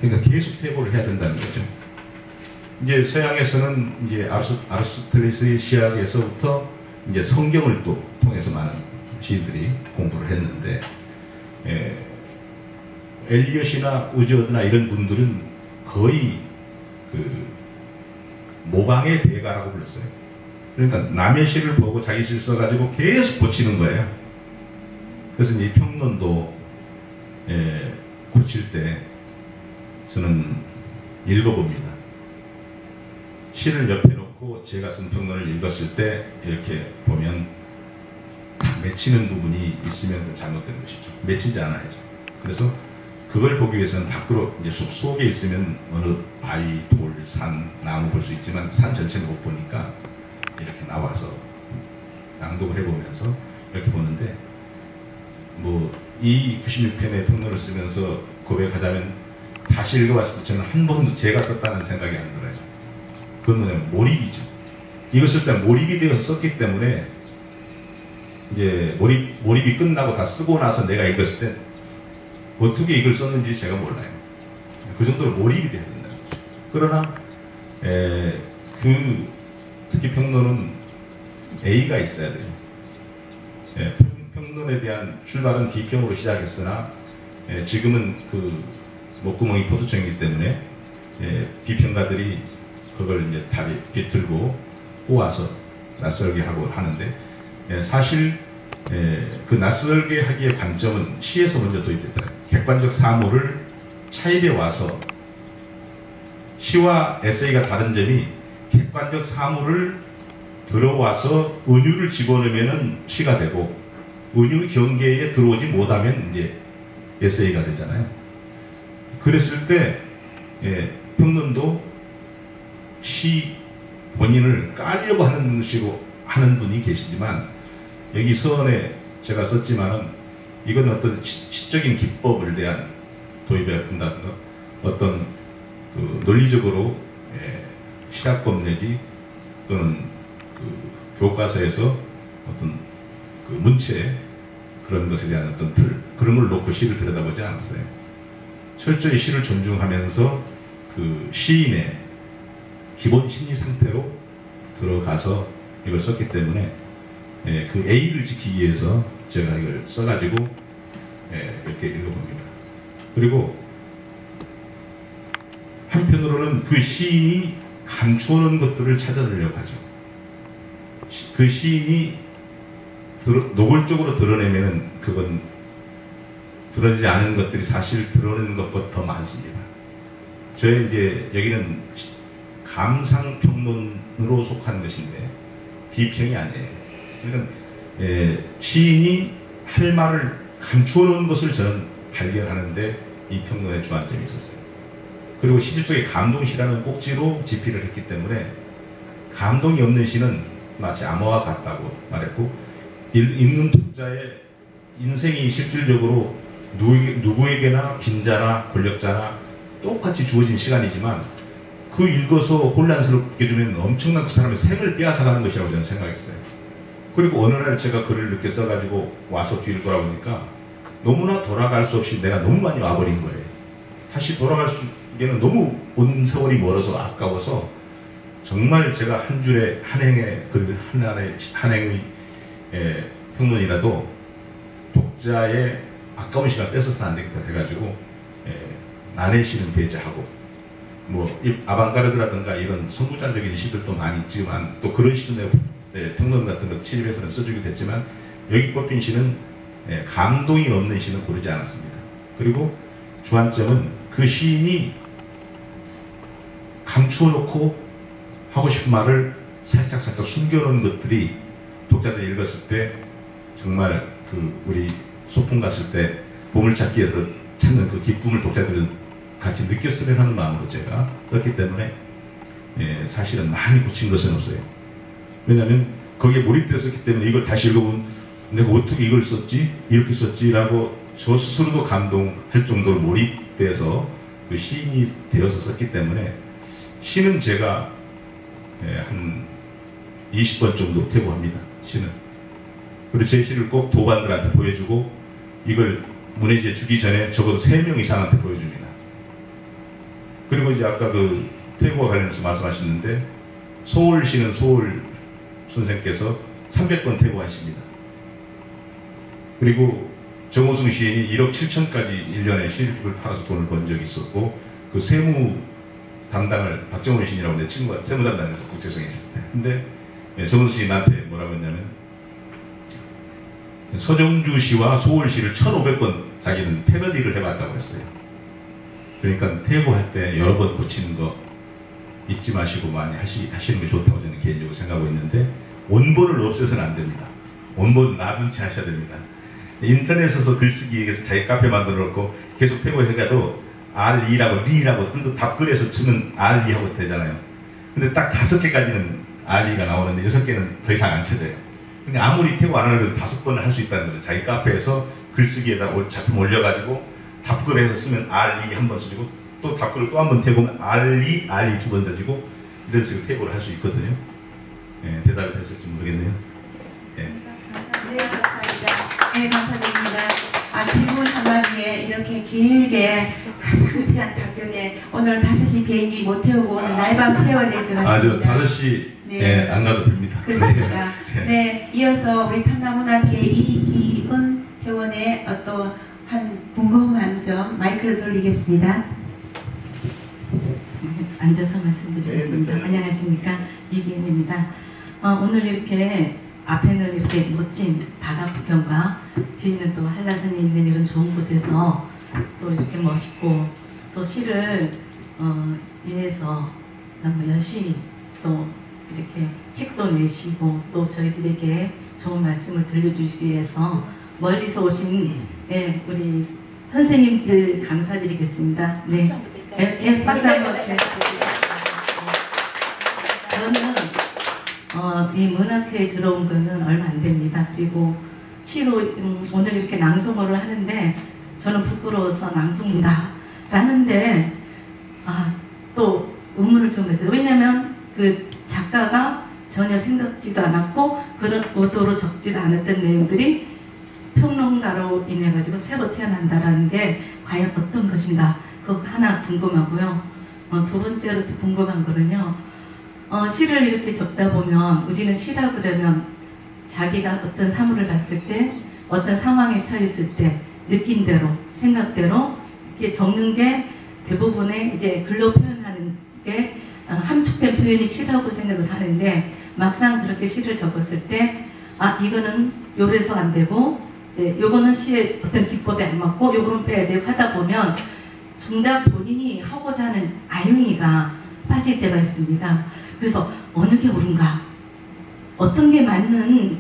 [SPEAKER 3] 그러니까 계속 퇴고를 해야 된다는 거죠. 이제 서양에서는 이제 아리스토텔레스의 시학에서부터 이제 성경을 또 통해서 많은 시인들이 공부를 했는데, 엘리엇이나 우즈어드나 이런 분들은 거의 그 모방의 대가라고 불렀어요. 그러니까 남의 시를 보고 자기 시를 써가지고 계속 고치는 거예요. 그래서 이 평론도 고칠 때 저는 읽어봅니다. 시를 옆에 놓고 제가 쓴 평론을 읽었을 때 이렇게 보면 딱 맺히는 부분이 있으면 잘못된 것이죠. 맺히지 않아야죠. 그래서 그걸 보기 위해서는 밖으로 이제 숲 속에 있으면 어느 바위, 돌, 산, 나무 볼 수 있지만 산 전체를 못 보니까 이렇게 나와서 낭독을 해보면서 이렇게 보는데, 뭐 이 96편의 평론을 쓰면서 고백하자면 다시 읽어봤을 때 저는 한 번도 제가 썼다는 생각이 안 들어요. 그건 뭐냐면 몰입이죠. 이거 쓸 때 몰입이 되어서 썼기 때문에 이제 몰입이 끝나고 다 쓰고 나서 내가 읽었을 때 어떻게 이걸 썼는지 제가 몰라요. 그 정도로 몰입이 돼야 된다는 거죠. 그러나 특히 평론은 A가 있어야 돼요. 예, 평론에 대한 출발은 B평으로 시작했으나 지금은 그 목구멍이 포도청이기 때문에 B평가들이 그걸 이제 다리 비틀고 꼬아서 낯설게 하고 하는데 사실 그 낯설게 하기의 관점은 시에서 먼저 도입됐더라고요. 객관적 사물을 차입해 와서 시와 에세이가 다른 점이 객관적 사물을 들어와서 은유를 집어넣으면 시가 되고 은유 경계에 들어오지 못하면 이제 에세이가 되잖아요. 그랬을 때 평론도 시 본인을 까려고 하는 식으로 하는 분이 계시지만 여기 서원에 제가 썼지만은 이건 어떤 시적인 기법을 대한 도입에 본다든가 어떤 그 논리적으로 시각법 내지 또는 그 교과서에서 어떤 그 문체 그런 것에 대한 어떤 틀 그런 걸 놓고 시를 들여다보지 않았어요. 철저히 시를 존중하면서 그 시인의 기본 심리 상태로 들어가서 이걸 썼기 때문에 그 A를 지키기 위해서 제가 이걸 써가지고 이렇게 읽어봅니다. 그리고 한편으로는 그 시인이 감추어놓은 것들을 찾아내려고 하죠. 그 시인이 노골적으로 드러내면은 그건 드러내지 않은 것들이 사실 드러내는 것보다 더 많습니다. 저희 이제 여기는 감상평론으로 속한 것인데 비평이 아니에요. 그러니까 시인이 할 말을 감추어놓은 것을 저는 발견하는데 이 평론의 주안점이 있었어요. 그리고 시집 속에 감동시라는 꼭지로 집필을 했기 때문에 감동이 없는 시는 마치 암호와 같다고 말했고 읽는 독자의 인생이 실질적으로 누구에게나 빈자나 권력자나 똑같이 주어진 시간이지만 그 읽어서 혼란스럽게 주면 엄청난 그 사람의 생을 빼앗아가는 것이라고 저는 생각했어요. 그리고 어느 날 제가 글을 이렇게 써가지고 와서 뒤를 돌아보니까 너무나 돌아갈 수 없이 내가 너무 많이 와버린 거예요. 다시 돌아갈 수에는 너무 온 세월이 멀어서 아까워서 정말 제가 한 줄의 한 행의 글 한 행의 평론이라도 독자의 아까운 시간 뺏어서는 안 되겠다 해가지고 난의 시는 배제하고 뭐 아방가르드라든가 이런 선구자적인 시들도 많이 있지만 또 그런 시도 평론 같은 거 취집해서는 써주기도 했지만 여기 꼽힌 시는 감동이 없는 시는 고르지 않았습니다. 그리고 주안점은 그 시인이 감추어놓고 하고 싶은 말을 살짝 숨겨놓은 것들이 독자들이 읽었을 때 정말 그 우리 소풍 갔을 때 보물찾기에서 찾는 그 기쁨을 독자들은 같이 느꼈으면 하는 마음으로 제가 썼기 때문에 사실은 많이 고친 것은 없어요. 왜냐하면 거기에 몰입되어 썼기 때문에 이걸 다시 읽어보면 내가 어떻게 이걸 썼지? 이렇게 썼지? 라고 저 스스로도 감동할 정도로 몰입돼서 그 시인이 되어서 썼기 때문에 시는 제가 한 20번 정도 퇴고합니다. 시는. 그리고 제 시를 꼭 도반들한테 보여주고 이걸 문해지에 주기 전에 적어도 3명 이상한테 보여줍니다. 그리고 이제 아까 그 퇴고와 관련해서 말씀하셨는데 소월시는 소월 선생께서 300번 퇴고하십니다. 그리고 정호승 시인이 1억 7천까지 1년에 시집을 팔아서 돈을 번 적이 있었고 그 세무 담당을 박정훈 시인이라고 내 친구가 세무 담당에서 국제성에 있었을 때 근데 정호승 시인이 나한테 뭐라고 했냐면 서정주 시와 소월 시를 1500번 자기는 패러디를 해봤다고 했어요. 그러니까 퇴고할 때 여러 번 고치는 거 잊지 마시고 많이 하시는 게 좋다고 저는 개인적으로 생각하고 있는데 원본을 없애서는 안 됩니다. 원본 놔둔 채 하셔야 됩니다. 인터넷에서 글쓰기에서 자기 카페 만들어 놓고 계속 퇴고해가도 R2라고 리라고 답글에서 쓰면 R2 하고 되잖아요. 근데 딱 5개까지는 R2가 나오는데 6개는 더 이상 안 쳐져요. 그러니까 아무리 퇴고 안 하려도 5번을 할 수 있다는 거죠. 자기 카페에서 글쓰기에다 작품 올려가지고 답글에서 쓰면 R2 한 번 쓰고 또 답글을 또 한 번 퇴고하면 R2 2 번 써지고 이런 식으로 퇴고를 할 수 있거든요. 대답이 됐을지 모르겠네요.
[SPEAKER 7] 네, 감사합니다. 네, 감사드립니다. 질문 한마디에 이렇게 길게 상세한 답변에 오늘 5시 비행기 못 태우고 오늘 날밤 새워야 될 것 같습니다.
[SPEAKER 3] 5시
[SPEAKER 7] 네.
[SPEAKER 3] 안 가도 됩니다.
[SPEAKER 7] 그렇습니다. 네, 이어서 우리 탐나문화계 이기은 회원의 어떤 한 궁금한 점 마이크를 돌리겠습니다.
[SPEAKER 6] 앉아서 말씀드리겠습니다. 안녕하십니까, 이기은입니다. 오늘 이렇게 앞에는 이렇게 멋진 바다 구경과 뒤에는 또 한라산에 있는 이런 좋은 곳에서 또 이렇게 멋있고 또 시를 위해서 너무 열심히 또 이렇게 책도 내시고 또 저희들에게 좋은 말씀을 들려주시기 위해서 멀리서 오신 우리 선생님들 감사드리겠습니다. 네, 박수 한번 드리겠습니다. 저는 이 문학회에 들어온 거는 얼마 안 됩니다. 그리고 시로 오늘 이렇게 낭송을 하는데 저는 부끄러워서 낭송인가 라는데 또 의문을 좀 했어요. 왜냐면 그 작가가 전혀 생각지도 않았고 그런 의도로 적지도 않았던 내용들이 평론가로 인해 가지고 새로 태어난다라는 게 과연 어떤 것인가 그거 하나 궁금하고요. 두 번째로 또 궁금한 거는요. 시를 이렇게 적다 보면 우리는 시라 그러면 자기가 어떤 사물을 봤을 때 어떤 상황에 처했을 때 느낌대로 생각대로 이렇게 적는 게 대부분의 이제 글로 표현하는 게 함축된 표현이 시라고 생각을 하는데 막상 그렇게 시를 적었을 때 이거는 요래서 안 되고 이제 요거는 시의 어떤 기법에 안 맞고 요거는 빼야 되고 하다 보면 정작 본인이 하고자 하는 알맹이가 빠질 때가 있습니다. 그래서 어느 게 옳은가 어떤 게 맞는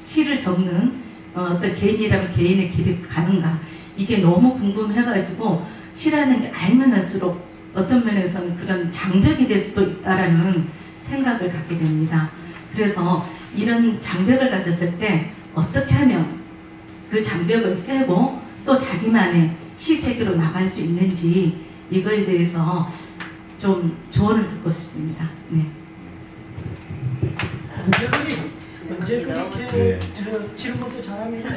[SPEAKER 6] 시를 적는 어떤 개인이라면 개인의 길을 가는가 이게 너무 궁금해가지고 시라는 게 알면 할수록 어떤 면에서는 그런 장벽이 될 수도 있다라는 생각을 갖게 됩니다. 그래서 이런 장벽을 가졌을 때 어떻게 하면 그 장벽을 깨고 또 자기만의 시 세계로 나갈 수 있는지 이거에 대해서 좀 조언을 듣고 싶습니다. 네.
[SPEAKER 2] 언제 그렇게 질문도 잘합니다.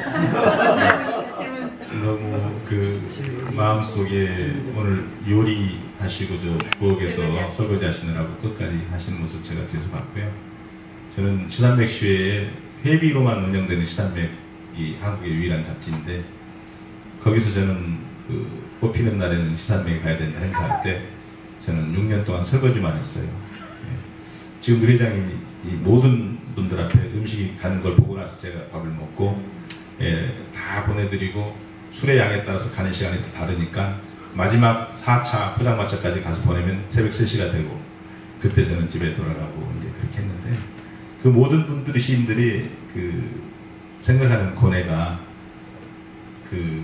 [SPEAKER 3] 너무 그 마음속에 오늘 요리하시고 부엌에서 설거지 하시느라고 끝까지 하시는 모습 제가 뒤에서 봤고요. 저는 시산맥시회에 회비로만 운영되는 시산맥이 한국의 유일한 잡지인데 거기서 저는 그 뽑히는 날에는 시산맥에 가야 된다 행사할 때 저는 6년 동안 설거지만 했어요. 지금도 회장님이 이 모든 분들 앞에 음식이 가는 걸 보고 나서 제가 밥을 먹고 다 보내드리고 술의 양에 따라서 가는 시간이 다르니까 마지막 4차 포장마차까지 가서 보내면 새벽 3시가 되고 그때 저는 집에 돌아가고 이제 그렇게 했는데 그 모든 분들이 시인들이 그 생각하는 고뇌가 그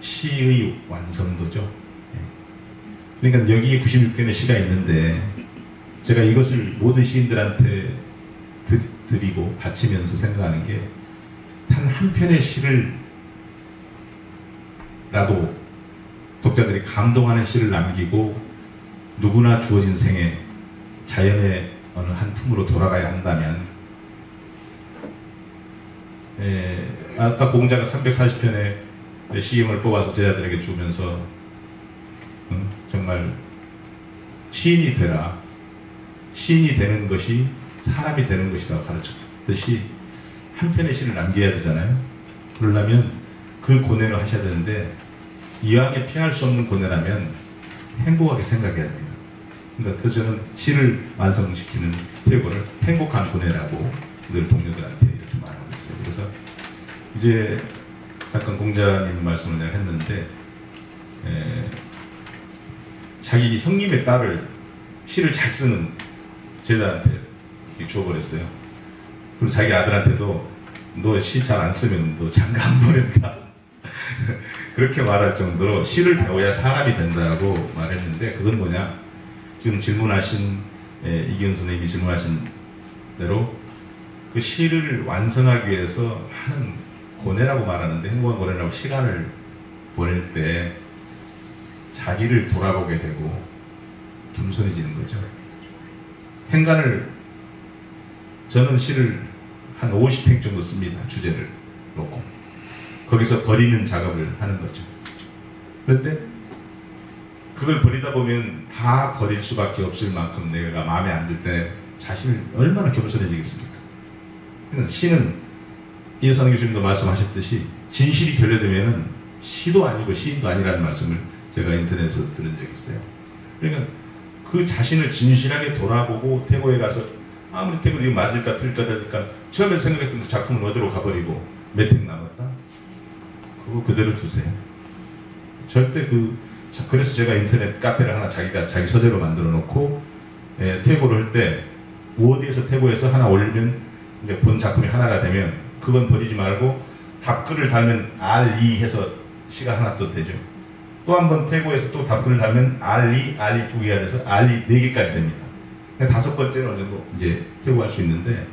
[SPEAKER 3] 시의 완성도죠. 그러니까 여기에 96편의 시가 있는데 제가 이것을 모든 시인들한테 드리고 바치면서 생각하는 게 단 한 편의 시를 라도 독자들이 감동하는 시를 남기고 누구나 주어진 생에 자연의 어느 한 품으로 돌아가야 한다면 아까 공자가 340편의 시임을 뽑아서 제자들에게 주면서 정말 시인이 되라 시인이 되는 것이 사람이 되는 것이다 가르쳤듯이 한 편의 시를 남겨야 되잖아요. 그러려면 그 고뇌를 하셔야 되는데 이왕에 피할 수 없는 고뇌라면 행복하게 생각해야 됩니다. 그러니까 그래서 저는 시를 완성시키는 표현을 행복한 고뇌라고 늘 동료들한테 이렇게 말하고 있어요. 그래서 이제 잠깐 공자님 말씀을 내가 했는데 자기 형님의 딸을 시를 잘 쓰는 제자한테 주어버렸어요. 그리고 자기 아들한테도 너 시 잘 안 쓰면 너 장가 안 보낸다. 그렇게 말할 정도로 시를 배워야 사람이 된다고 말했는데 그건 뭐냐? 지금 질문하신 이기은 선생님이 질문하신 대로 그 시를 완성하기 위해서 하는 고뇌라고 말하는데 행복한 고뇌라고 시간을 보낼 때 자기를 돌아보게 되고 겸손해지는 거죠. 행간을 저는 시를 한 50행 정도 씁니다. 주제를 놓고 거기서 버리는 작업을 하는 거죠. 그런데 그걸 버리다 보면 다 버릴 수밖에 없을 만큼 내가 마음에 안 들 때
[SPEAKER 13] 자신을 얼마나 겸손해지겠습니까? 그러니까 시는 이해선 교수님도 말씀하셨듯이 진실이 결여되면은 시도 아니고 시인도 아니라는 말씀을 제가 인터넷에서 들은 적이 있어요. 그러니까 그 자신을 진실하게 돌아보고 태고에 가서 아무리 태고 이거 맞을까 틀릴까 하니까 처음에 생각했던 그 작품은 어디로 가버리고 몇 획 남았다? 그거 그대로 두세요. 절대 그래서 제가 인터넷 카페를 하나 자기 소재로 만들어 놓고 태고를 할 때 워드에서 태고해서 하나 올리면 이제 본 작품이 하나가 되면 그건 버리지 말고 답글을 달면 R2 해서 시가 하나 또 되죠. 또 한 번 태고해서 또 답글을 달면 R2, R2 두 개가 돼서 R2 네 개까지 됩니다. 다섯 번째는 어느 정도 이제 태고할 수 있는데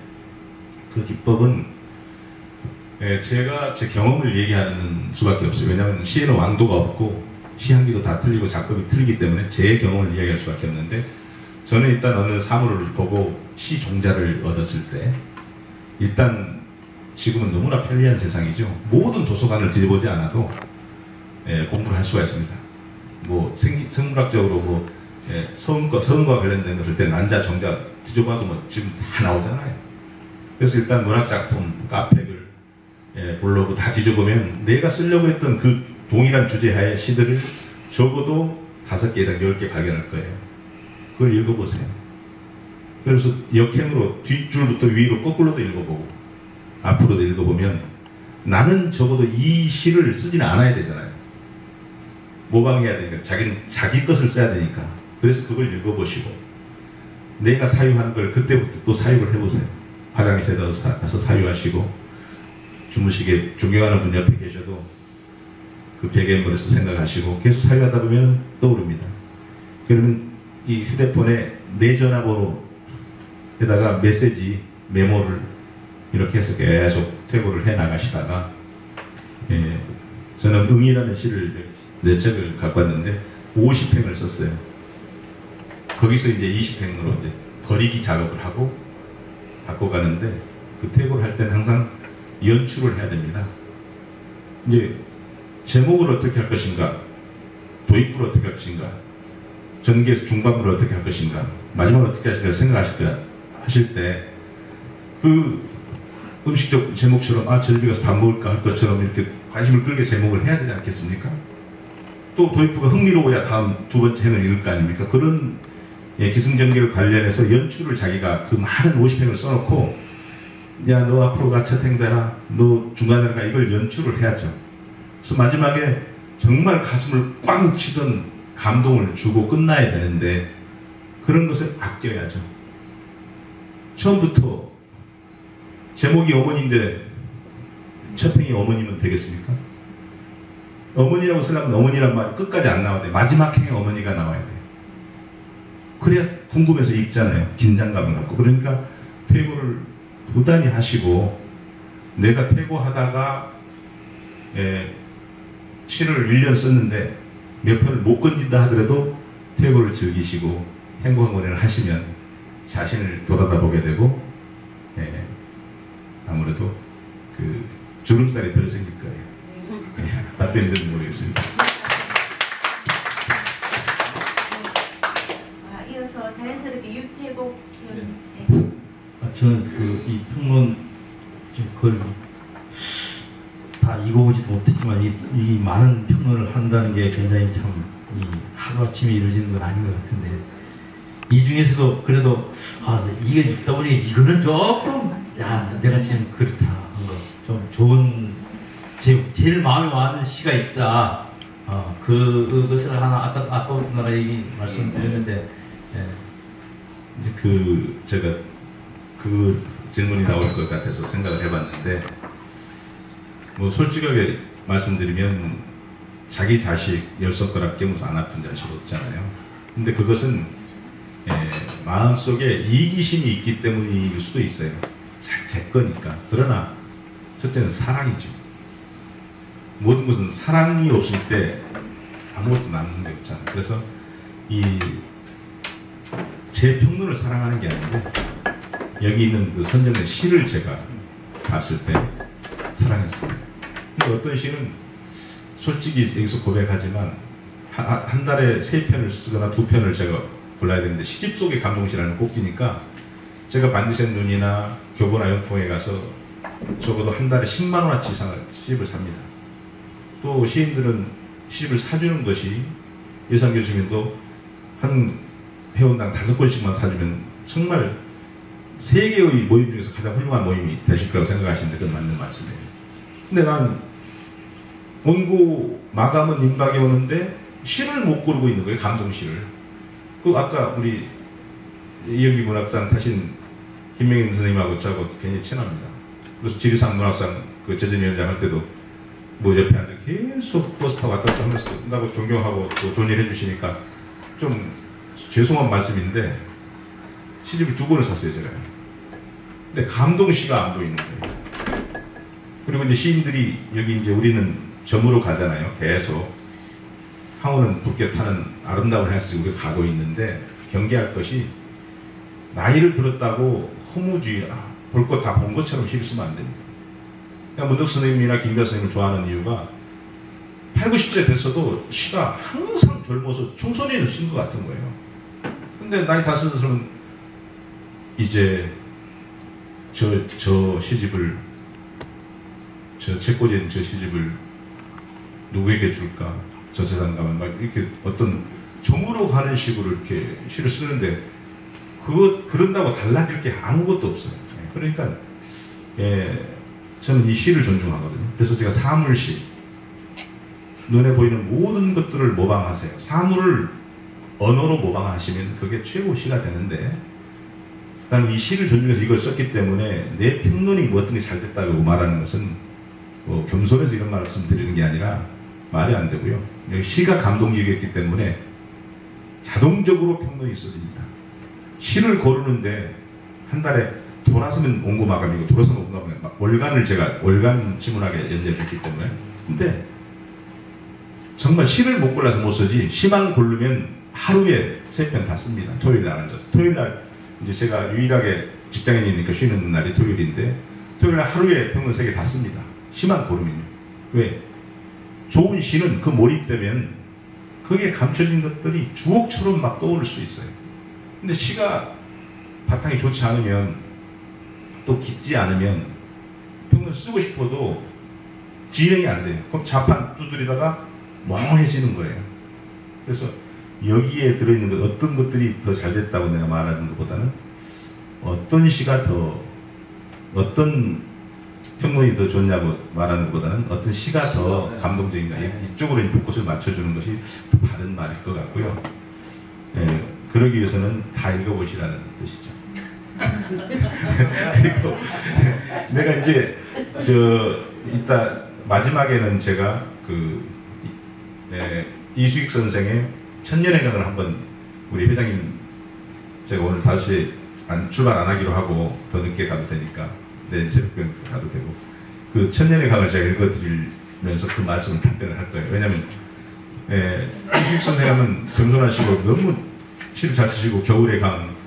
[SPEAKER 13] 그 기법은 제가 제 경험을 얘기하는 수밖에 없어요. 왜냐하면 시에는 왕도가 없고 시향기도 다 틀리고 작법이 틀리기 때문에 제 경험을 이야기할 수밖에 없는데 저는 일단 어느 사물을 보고 시 종자를 얻었을 때 일단 지금은 너무나 편리한 세상이죠. 모든 도서관을 뒤져보지 않아도 공부를 할 수가 있습니다. 뭐 생물학적으로 뭐 서은과 관련된 것을 때 난자 정자 뒤져봐도 뭐 지금 다 나오잖아요. 그래서 일단 문학작품, 카페글, 블로그 다 뒤져보면 내가 쓰려고 했던 그 동일한 주제하에 시들을 적어도 5개 이상 10개 발견할 거예요. 그걸 읽어보세요. 그래서 역행으로 뒷줄부터 위로 거꾸로도 읽어보고 앞으로도 읽어보면 나는 적어도 이 시를 쓰지는 않아야 되잖아요. 모방해야 되니까 자기 것을 써야 되니까. 그래서 그걸 읽어보시고 내가 사유하는 걸 그때부터 또 사유를 해보세요. 화장실에 가서 사유하시고 주무시게 존경하는 분 옆에 계셔도 그 베개의 머리에서 생각하시고 계속 사유하다 보면 떠오릅니다. 그러면 이 휴대폰에 내 전화번호에다가 메시지 메모를 이렇게 해서 계속 퇴고를 해 나가시다가 저는 응이라는 시를 네 책을 갖고 왔는데 50횡을 썼어요. 거기서 이제 20횡으로 이제 버리기 작업을 하고 갖고 가는데 그 퇴고를 할 때는 항상 연출을 해야 됩니다. 이제 제목을 어떻게 할 것인가, 도입부를 어떻게 할 것인가, 전개에서 중반부를 어떻게 할 것인가, 마지막으로 어떻게 하실 때 그 음식적 제목처럼 절비 가서 밥 먹을까 할 것처럼 이렇게 관심을 끌게 제목을 해야 되지 않겠습니까? 또 도입부가 흥미로워야 다음 두 번째 행을 읽을 거 아닙니까? 그런 기승전결 관련해서 연출을 자기가 그 많은 50행을 써놓고 야 너 앞으로 가 첫 행 되라, 너 중간에 가, 이걸 연출을 해야죠. 그래서 마지막에 정말 가슴을 꽝 치던 감동을 주고 끝나야 되는데 그런 것을 아껴야죠. 처음부터 제목이 어머니인데 첫 행이 어머니면 되겠습니까? 어머니라고 쓰려면 어머니란 말이 끝까지 안 나와야 돼요. 마지막 행에 어머니가 나와야 돼요. 그래야 궁금해서 읽잖아요. 긴장감을 갖고. 그러니까 퇴고를 부단히 하시고 내가 퇴고하다가 시를 1년 썼는데 몇 편을 못 건진다 하더라도 퇴고를 즐기시고 행복한 권해를 하시면 자신을 돌아다보게 되고 아무래도 그 주름살이 덜 생길 거예요. 답변인지는 모르겠습니다.
[SPEAKER 7] 이어서 자연스럽게 유태복
[SPEAKER 14] 저는 이 평론 그걸 다 읽어보지도 못했지만 이 많은 평론을 한다는 게 굉장히 참 하루아침에 이루어지는 건 아닌 것 같은데 이 중에서도 그래도 이게 읽다 보니 이거는 조금 내가 지금 그렇다 한 거 좀 좋은 제일 마음에 와는 시가 있다. 그것을 하나 아까부터 내가 말씀드렸는데
[SPEAKER 13] 이제 제가 그 질문이 나올 것 같아서 생각을 해봤는데 뭐 솔직하게 말씀드리면 자기 자식 10손가락 깨무서 안 아픈 자식 없잖아요. 근데 그것은 마음속에 이기심이 있기 때문일 수도 있어요. 제 거니까. 그러나 첫째는 사랑이죠. 모든 것은 사랑이 없을 때 아무것도 남는 게 없잖아요. 그래서 제 평론을 사랑하는 게 아니고 여기 있는 그 선정의 시를 제가 봤을 때 사랑했어요. 근데 어떤 시는 솔직히 여기서 고백하지만 한 달에 3편을 쓰거나 2편을 제가 골라야 되는데 시집 속의 감동시라는 꼭지니까 제가 반지색 눈이나 교보나 영풍에 가서 적어도 한 달에 10만 원어치 이상을 시집을 삽니다. 또 시인들은 시집을 사주는 것이 예상 교수님도 한 회원당 5권씩만 사주면 정말 세계의 모임 중에서 가장 훌륭한 모임이 되실 거라고 생각하시는데 그건 맞는 말씀이에요. 근데 난 원고 마감은 임박에 오는데 시를 못 고르고 있는 거예요. 감동시를. 그 아까 우리 이영기 문학상 타신 김명인 선생님하고 저하고 굉장히 친합니다. 그래서 지리산 문학상 그 재전위원장 할 때도 뭐 옆에 앉아 계속 버스 타고 왔다 갔다 하면서 나고 존경하고 또 좋은 일 해주시니까 좀 죄송한 말씀인데 시집을 2권을 샀어요 제가. 근데 감동시가 안 보이는 거예요. 그리고 이제 시인들이 여기 이제 우리는 점으로 가잖아요. 계속 항우는 붉게 타는 아름다운 헬스 우리가 가고 있는데 경계할 것이 나이를 들었다고 허무주의 볼 것 다 본 것처럼 시를 쓰면 안 됩니다. 그러니까 문덕 선생님이나 김기화 선생님을 좋아하는 이유가 8, 90세 됐어도 시가 항상 젊어서 청소년을 쓴 것 같은 거예요. 근데 나이 다 쓰는 이제 저 시집을 저 책꽂이인 저 시집을 누구에게 줄까? 저 세상 가면 막 이렇게 어떤 정으로 가는 식으로 이렇게 시를 쓰는데 그런다고 달라질 게 아무것도 없어요. 그러니까 저는 이 시를 존중하거든요. 그래서 제가 사물시 눈에 보이는 모든 것들을 모방하세요. 사물을 언어로 모방하시면 그게 최고 시가 되는데 나는 이 시를 존중해서 이걸 썼기 때문에 내 평론이 뭐 어떤 게 잘 됐다고 말하는 것은 뭐 겸손해서 이런 말씀 드리는 게 아니라 말이 안 되고요. 시가 감동적이었기 때문에 자동적으로 평론이 써집니다. 시를 고르는데 한 달에 돌아서면 원고 마감이고 돌아서면 원고 마감 월간을 제가 월간 지문하게 연재했기 때문에 근데 정말 시를 못 골라서 못 쓰지 시만 고르면 하루에 3편 다 씁니다. 토요일 날 앉아서 토요일 날 이제 제가 유일하게 직장인이니까 쉬는 날이 토요일인데 토요일 날 하루에 평론 3개 다 씁니다. 시만 고르면요. 왜? 좋은 시는 그 몰입되면 거기에 감춰진 것들이 주옥처럼 막 떠오를 수 있어요. 근데 시가 바탕이 좋지 않으면 또 깊지 않으면 평론 쓰고 싶어도 진행이 안 돼요. 그럼 자판 두드리다가 멍해지는 거예요. 그래서 여기에 들어있는 것 어떤 것들이 더 잘 됐다고 내가 말하는 것보다는 어떤 시가 더 어떤 평론이 더 좋냐고 말하는 것보다는 어떤 시가 더 감동적인가 이쪽으로 포커스를 맞춰주는 것이 바른 말일 것 같고요. 그러기 위해서는 다 읽어보시라는 뜻이죠. 그리고 내가 이제 이따 마지막에는 제가 이수익 선생의 천년의강을 한번 우리 회장님 제가 오늘 5시에 출발 안 하기로 하고 더 늦게 가도 되니까 내일 새벽에 가도 되고 그 천년의강을 제가 읽어드리면서 그 말씀을 답변을 할 거예요. 왜냐하면 이수익 선생님은 겸손하시고 너무 시를 잘 쓰시고 겨울의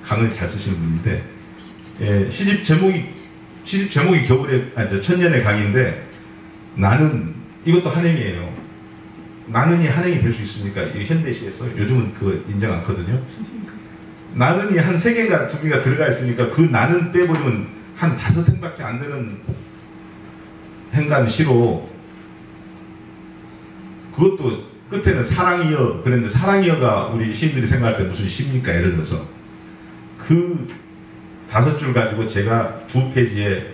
[SPEAKER 13] 강을 잘 쓰시는 분인데 시집 제목이 천년의 강인데 나는 이것도 한행이에요. 나는이 한행이 될 수 있습니까? 이 현대시에서 요즘은 그거 인정 않거든요. 나는이 한 3개인가 2개가 들어가 있으니까 그 나는 빼버리면 한 5행밖에 안 되는 행간 시로 그것도 끝에는 사랑이여 그랬는데 사랑이여가 우리 시인들이 생각할 때 무슨 시입니까? 예를 들어서 그 5줄 가지고 제가 2페이지에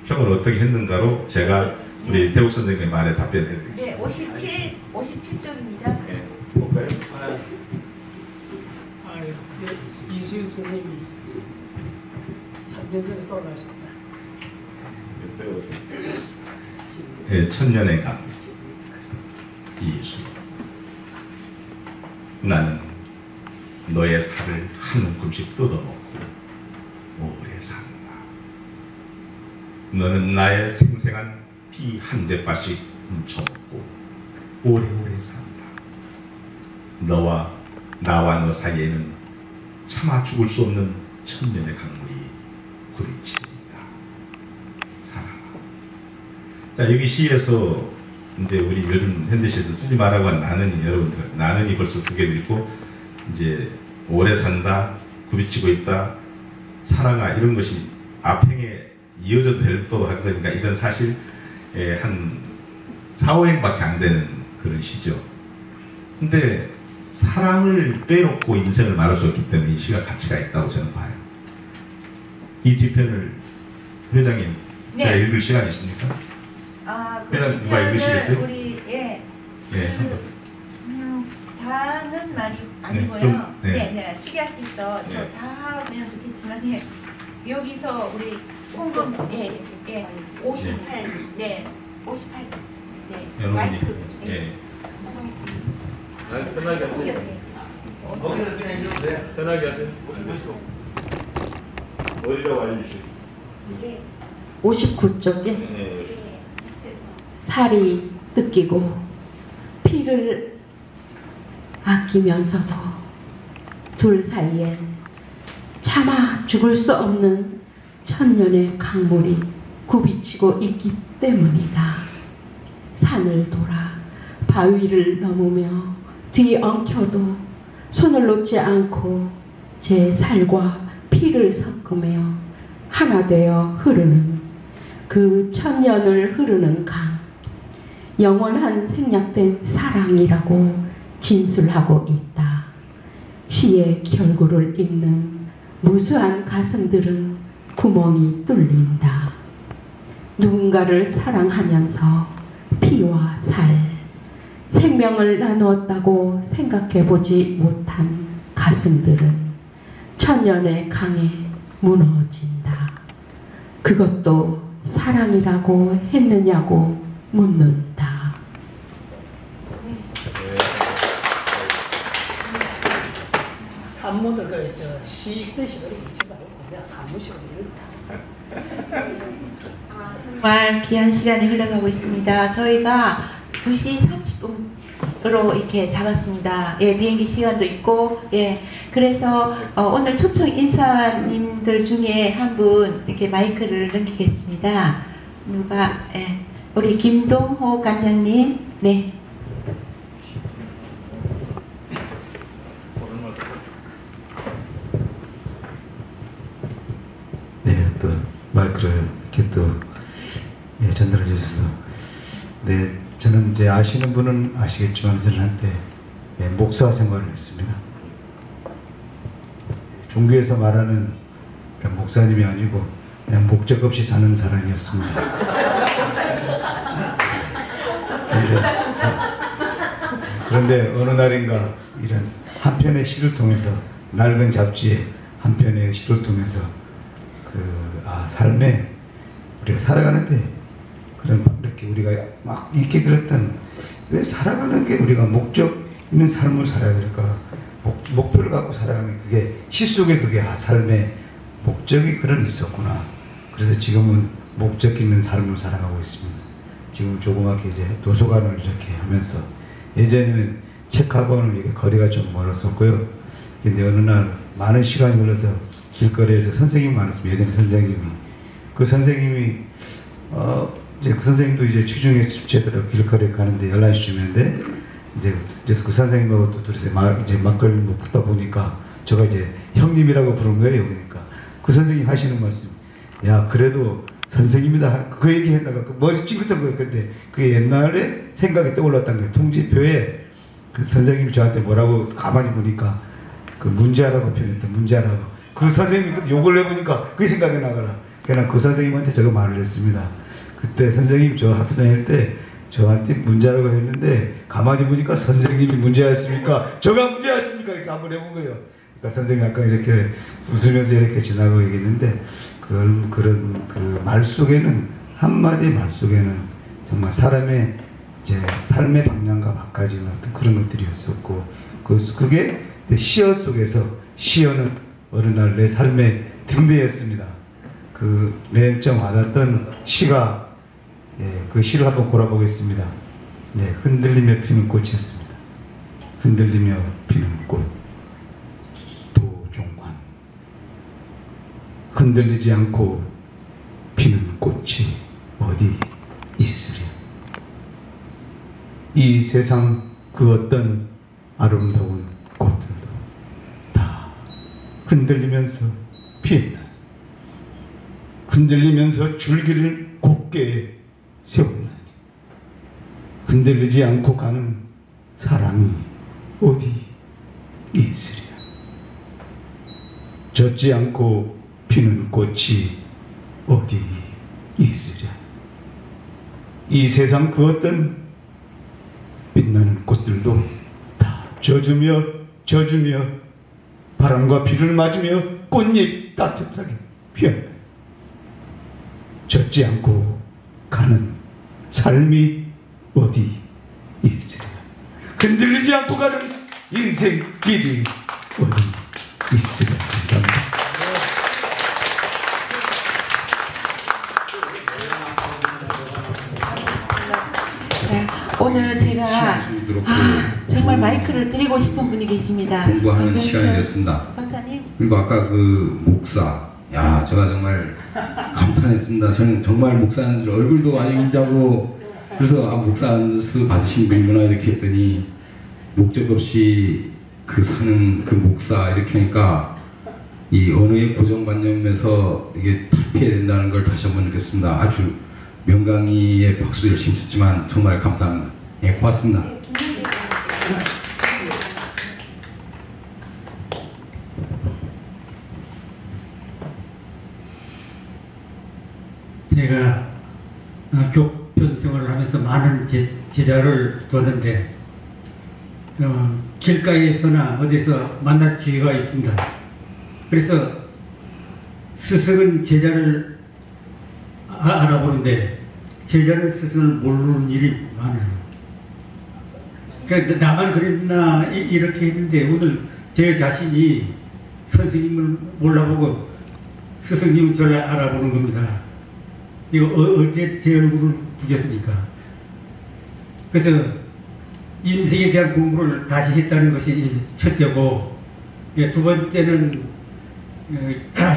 [SPEAKER 13] 평을 어떻게 했는가로 제가 우리 태국 선생님의 말에 답변해 드리겠습니다.
[SPEAKER 7] 네, 57쪽입니다.
[SPEAKER 13] 네, 볼까요?
[SPEAKER 10] 이수익 선생님이 3년 전에 돌아가셨다.
[SPEAKER 13] 네, 천년의 강 이수 나는 너의 살을 한 움큼씩 뜯어먹고 오래 산다. 너는 나의 생생한 피 한 대바씩 훔쳐먹고 오래오래 산다. 나와 너 사이에는 참아 죽을 수 없는 천년의 강물이 구리칩니다. 사랑아. 자, 여기 시에서 이제 우리 요즘 현대시에서 쓰지 말라고 한 나는이 여러분들 나는이 벌써 2개도 있고 이제 오래 산다, 구비치고 있다, 사랑아 이런 것이 앞행에 이어져도 될 또 한 거니까 이건 사실 한 4, 5행밖에 안 되는 그런 시죠. 근데 사랑을 빼놓고 인생을 말할 수 없기 때문에 이 시가 가치가 있다고 저는 봐요. 이 뒤편을 회장님
[SPEAKER 7] 네.
[SPEAKER 13] 제가 읽을 시간이 있습니까? 회장님 누가 읽으시겠어요?
[SPEAKER 7] 우리
[SPEAKER 13] 네.
[SPEAKER 7] 다는 말이 아니고요. 네, 축약해서 저 다 하면 좋겠지만 여기서 우리 홍금 58 58 마이크
[SPEAKER 3] 편하게 하세요. 거기는 그냥 해도 돼. 편하게 하세요. 어디라고 알려주시겠어요?
[SPEAKER 15] 59쪽에 살이 뜯기고 피를 아끼면서도 둘 사이엔 차마 죽을 수 없는 천년의 강물이 굽이치고 있기 때문이다. 산을 돌아 바위를 넘으며 뒤엉켜도 손을 놓지 않고 제 살과 피를 섞으며 하나 되어 흐르는 그 천년을 흐르는 강, 영원한 생략된 사랑이라고 진술하고 있다. 시의 결구를 읽는 무수한 가슴들은 구멍이 뚫린다. 누군가를 사랑하면서 피와 살, 생명을 나누었다고 생각해보지 못한 가슴들은 천년의 강에 무너진다. 그것도 사랑이라고 했느냐고 묻는다.
[SPEAKER 2] 산모들 시 읽듯이 그렇게 읽지 말고 그냥 사무식으로 읽다.
[SPEAKER 7] 정말 귀한 시간이 흘러가고 있습니다. 저희가 2시 30분으로 이렇게 잡았습니다. 비행기 시간도 있고, 그래서 오늘 초청 인사님들 중에 한 분 이렇게 마이크를 넘기겠습니다. 누가, 우리 김동호 관장님, 네.
[SPEAKER 9] 네, 또 마이크를 이렇게 또 전달해 주셔서, 네, 저는 이제 아시는 분은 아시겠지만 저는 한때 목사 생활을 했습니다. 종교에서 말하는 목사님이 아니고 그냥 목적 없이 사는 사람이었습니다. 그런데 어느 날인가 이런 한 편의 시를 통해서, 낡은 잡지의 한 편의 시를 통해서 삶에 우리가 살아가는데 그런 이렇게 우리가 막 익히 들었던, 왜 살아가는 게 우리가 목적 있는 삶을 살아야 될까? 목표를 갖고 살아가는 그게 시 속에 그게 삶의 목적이 그런 있었구나. 그래서 지금은 목적 있는 삶을 살아가고 있습니다. 지금 조그맣게 이제 도서관을 이렇게 하면서, 예전에는 책하고는 이게 거리가 좀 멀었었고요. 근데 어느 날 많은 시간이 흘러서 길거리에서 선생님이 많았습니다. 예전에 선생님이. 그 선생님이 이제 그 선생님도 이제 주중에 축제더라고 길거리에 가는데 연락이 주는데, 이제 그 선생님하고 또 둘이서 이제 막걸리 먹다 보니까 제가 이제 형님이라고 부른 거예요. 그러니까 그 선생님 하시는 말씀, 야 그래도 선생님이다, 그 얘기 했다가 그 머리 찡긋한 거예요. 근데 그게 옛날에 생각이 떠올랐다는 거예요. 통지표에 그 선생님이 저한테 뭐라고 가만히 보니까 그 문제하라고 표현했다. 문제하라고. 그 선생님이 욕을 해보니까 그게 생각이 나가라. 그냥 그 선생님한테 제가 말을 했습니다. 그때 선생님 저 학교 다닐 때 저한테 문제라고 했는데 가만히 보니까 선생님이 문제였습니까? 저가 문제였습니까? 이렇게 한번 해본 거예요. 그러니까 선생님이 아까 이렇게 웃으면서 이렇게 지나고 얘기했는데, 그런 그 말 속에는, 한마디 말 속에는 정말 사람의 이제 삶의 방향과 바꿔지는 어떤 그런 것들이었었고, 그게 시어 속에서, 시어는 어느 날 내 삶의 등대였습니다. 그 맨 처음 와닿던 시가, 그 시를 한번 골라보겠습니다. 흔들리며 피는 꽃이었습니다. 흔들리며 피는 꽃, 도종관. 흔들리지 않고 피는 꽃이 어디 있으랴. 이 세상 그 어떤 아름다운 꽃들도 다 흔들리면서 피했다. 흔들리면서 줄기를 곧게 세웠나니 흔들리지 않고 가는 사람이 어디 있으랴. 젖지 않고 피는 꽃이 어디 있으랴. 이 세상 그 어떤 빛나는 꽃들도 다 젖으며 바람과 비를 맞으며 꽃잎 따뜻하게 피어나 젖지 않고 가는 삶이 어디 있으랴. 흔들리지 않고 가는 인생길이 어디 있으랴. 감사합니다.
[SPEAKER 7] 오늘 제가 정말 마이크를 드리고 싶은 분이 계십니다.
[SPEAKER 8] 공부하는 시간이 됐습니다.
[SPEAKER 7] 박사님.
[SPEAKER 8] 그리고 아까 그 목사, 야, 제가 정말 감탄했습니다. 저는 정말 목사인 줄 얼굴도 아직 인자고 그래서 목사 안수 받으신 분이구나 이렇게 했더니 목적 없이 그 사는 그 목사 이렇게 하니까 이 언어의 고정관념에서 이게 탈피해야 된다는 걸 다시 한번 느꼈습니다. 아주 명강의의 박수 열심히 쳤지만 정말 감사합니다. 예, 고맙습니다.
[SPEAKER 11] 제가 교편 생활을 하면서 많은 제자를 뒀는데 길가에서나 어디서 만날 기회가 있습니다. 그래서 스승은 제자를 알아보는데 제자는 스승을 모르는 일이 많아요. 그러니까 나만 그랬나 이렇게 했는데 오늘 제 자신이 선생님을 몰라보고 스승님은 저를 알아보는 겁니다. 이거 어디에 제 얼굴을 두겠습니까? 그래서 인생에 대한 공부를 다시 했다는 것이 첫째고, 두 번째는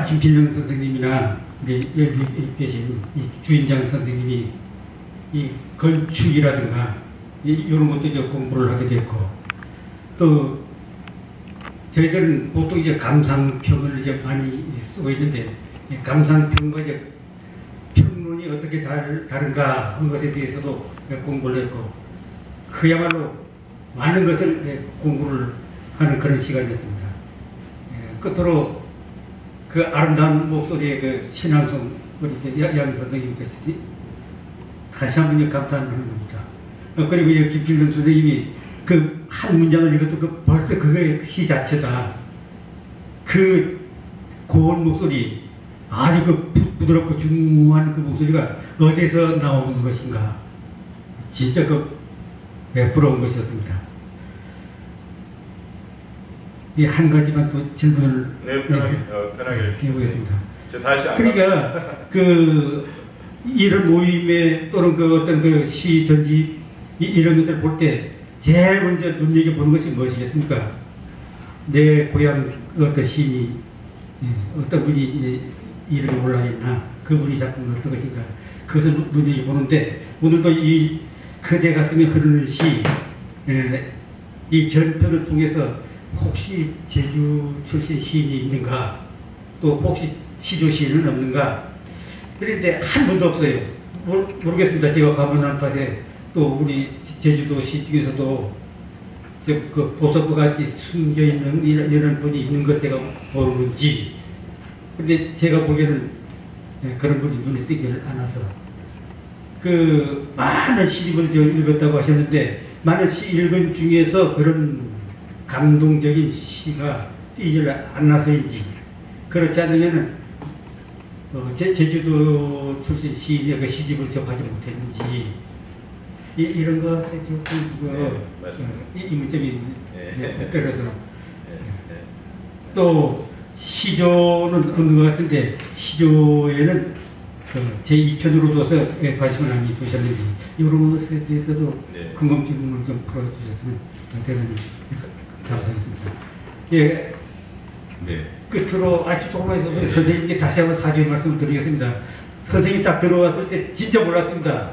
[SPEAKER 11] 김필령 선생님이나 여기 계신 주인장 선생님이 이 건축이라든가 이런 것도 이제 공부를 하게 됐고, 또 저희들은 보통 이제 감상평을 이제 많이 쓰고 있는데 감상평과 이제 평론이 어떻게 다른가 하는 것에 대해서도 공부를 했고, 그야말로 많은 것을 공부를 하는 그런 시간이었습니다. 끝으로 그 아름다운 목소리의 그 신앙송 우리 양 선생님께서 다시 한번 감탄하는 겁니다. 그리고 이제 김필동 선생님이 그 한 문장을 읽어도 벌써 그거의 시 자체다. 그 고운 목소리, 아주 그 부드럽고 중후한 그 목소리가 어디서 나오는 것인가. 진짜 부러운 것이었습니다. 이 한 가지만 또 질문을
[SPEAKER 3] 편하게
[SPEAKER 11] 해보겠습니다.
[SPEAKER 3] 다시
[SPEAKER 11] 그러니까 이런 모임에 또는 어떤 시 전집 이런 것을 볼 때 제일 먼저 눈여겨보는 것이 무엇이겠습니까? 내 고향 어떤 시인이 어떤 분이 이름이 올라있나, 그분이 작품은 어떤 것인가, 그것을 눈여겨보는데, 오늘도 이 그대 가슴에 흐르는 시, 이 전편을 통해서 혹시 제주 출신 시인이 있는가, 또 혹시 시조 시인은 없는가, 그런데 한 분도 없어요. 모르겠습니다. 제가 가보는 탓에 또 우리 제주도 시 중에서도 그 보석과 같이 숨겨있는 이런 분이 있는 것 제가 모르는지, 근데 제가 보기에는 그런 분이 눈에 띄질 않아서, 그 많은 시집을 읽었다고 하셨는데 많은 시 읽은 중에서 그런 감동적인 시가 띄질 않아서인지, 그렇지 않으면은 제주도 출신 시인의 그 시집을 접하지 못했는지, 이런 것에 이 문점이 떨어서 또 시조는 없는 것 같은데, 시조에는 제2편으로 둬서 관심을 많이 두셨는지, 이런 것에 대해서도 궁금증을 좀 풀어주셨으면 대단히 감사하겠습니다. 예.
[SPEAKER 3] 네.
[SPEAKER 11] 끝으로 아주 조금만 해서 선생님께 다시 한번 사죄의 말씀을 드리겠습니다. 선생님이 딱 들어왔을 때 진짜 몰랐습니다.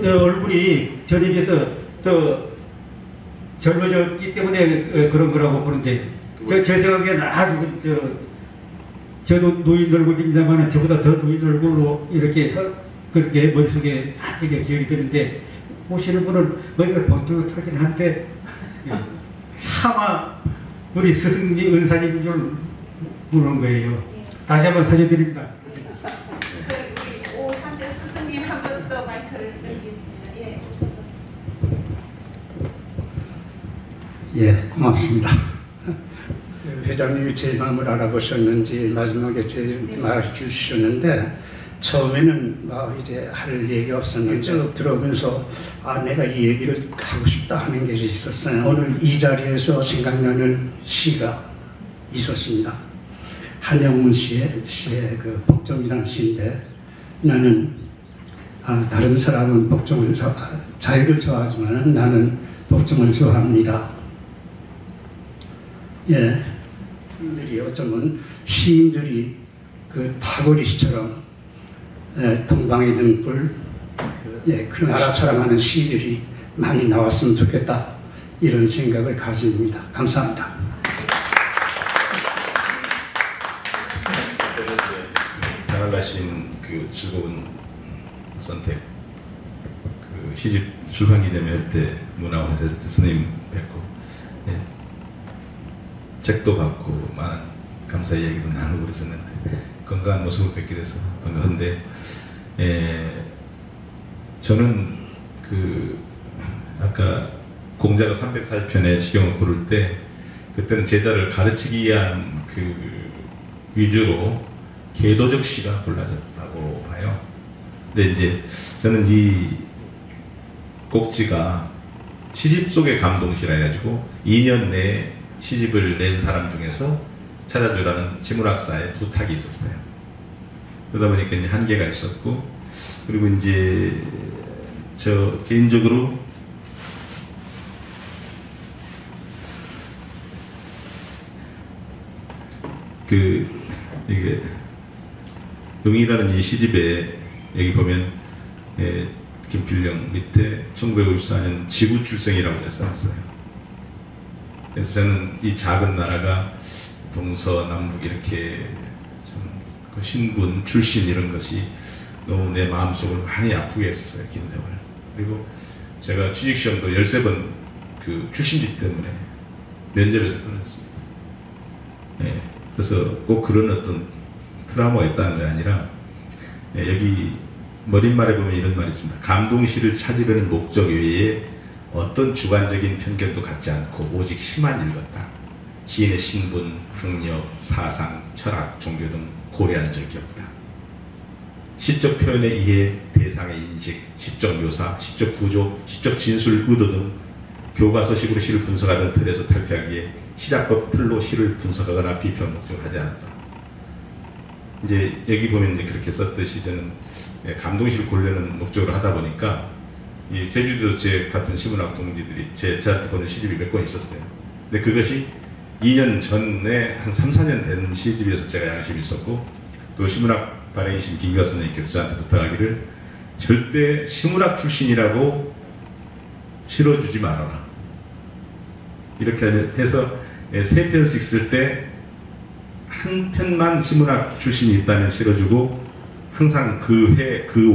[SPEAKER 11] 얼굴이 전에 비해서 더 젊어졌기 때문에 그런 거라고 보는데, 제 생각에는 아주
[SPEAKER 16] 저도 노인 얼굴입니다만 저보다 더 노인 얼굴로 이렇게 그렇게 머릿속에 이렇게 기억이 드는데 보시는 분은 머리가 번뜩하긴 한데 차마 우리 스승님 은사님인 줄 모르는 거예요. 다시 한번 살려드립니다.
[SPEAKER 7] 오삼재 스승님 한 번 더 마이크를 드리겠습니다. 예.
[SPEAKER 17] 예, 고맙습니다. 회장님이 제 마음을 알아보셨는지 마지막에 제 말을 주셨는데 처음에는 이제 할 얘기가 없었는데 쭉 들어오면서 내가 이 얘기를 하고 싶다 하는 게 있었어요. 오늘 이 자리에서 생각나는 시가 있었습니다. 한영문 씨의 그 복종이라는 시인데 나는 다른 사람은 복종을 자유를 좋아하지만 나는 복종을 좋아합니다. 예, 시인들이 어쩌면 시인들이 그 타고리 시처럼 동방의 등불 그런 나라 사랑하는 시들이 많이 나왔으면 좋겠다 이런 생각을 가집니다. 감사합니다.
[SPEAKER 13] 장할라신 그 즐거운 선택, 그 시집 출판 기념회 할 때 문화원에서 선생님 뵙고 책도 받고 많은 감사의 얘기도 나누고 그랬었는데 건강한 모습을 뵙게 돼서 반가운데 저는 그 아까 공자가 340편의 시경을 고를 때 그때는 제자를 가르치기 위한 그 위주로 계도적 시가 골라졌다고 봐요. 근데 이제 저는 이 꼭지가 시집 속의 감동시라 해가지고 2년 내에 시집을 낸 사람 중에서 찾아주라는 지문학사의 부탁이 있었어요. 그러다 보니까 이제 한계가 있었고, 그리고 이제 저 개인적으로 이게 용이라는 이 시집에 여기 보면 김필령 밑에 1954년 지구 출생이라고 써놨어요. 그래서 저는 이 작은 나라가 동서남북 이렇게 참 그 신분 출신 이런 것이 너무 내 마음속을 많이 아프게 했었어요. 긴 세월. 그리고 제가 취직시험도 13번 그 출신지 때문에 면접에서 떨어졌습니다. 그래서 꼭 그런 어떤 트라우마가 있다는 게 아니라 여기 머릿말에 보면 이런 말이 있습니다. 감동시를 찾으려는 목적 외에 어떤 주관적인 편견도 갖지 않고 오직 시만 읽었다. 시인의 신분, 학력, 사상, 철학, 종교 등 고려한 적이 없다. 시적 표현의 이해, 대상의 인식, 시적 묘사, 시적 구조, 시적 진술, 의도 등 교과서식으로 시를 분석하던 틀에서 탈피하기에 시작법 틀로 시를 분석하거나 비평 목적을 하지 않았다. 이제 여기 보면 이제 그렇게 썼듯이 저는 감동시를 고르려는 목적으로 하다 보니까 이 제주도 제 같은 시문학 동지들이 저한테 보낸 시집이 몇 권 있었어요. 근데 그것이 2년 전에 한 3, 4년 된 시집이어서 제가 양심이 있었고, 또 시문학 발행이신 김기화 선생님께서 저한테 부탁하기를 절대 시문학 출신이라고 실어주지 말아라. 이렇게 해서 3편씩 쓸 때 한 편만 시문학 출신이 있다면 실어주고, 항상 그 해, 그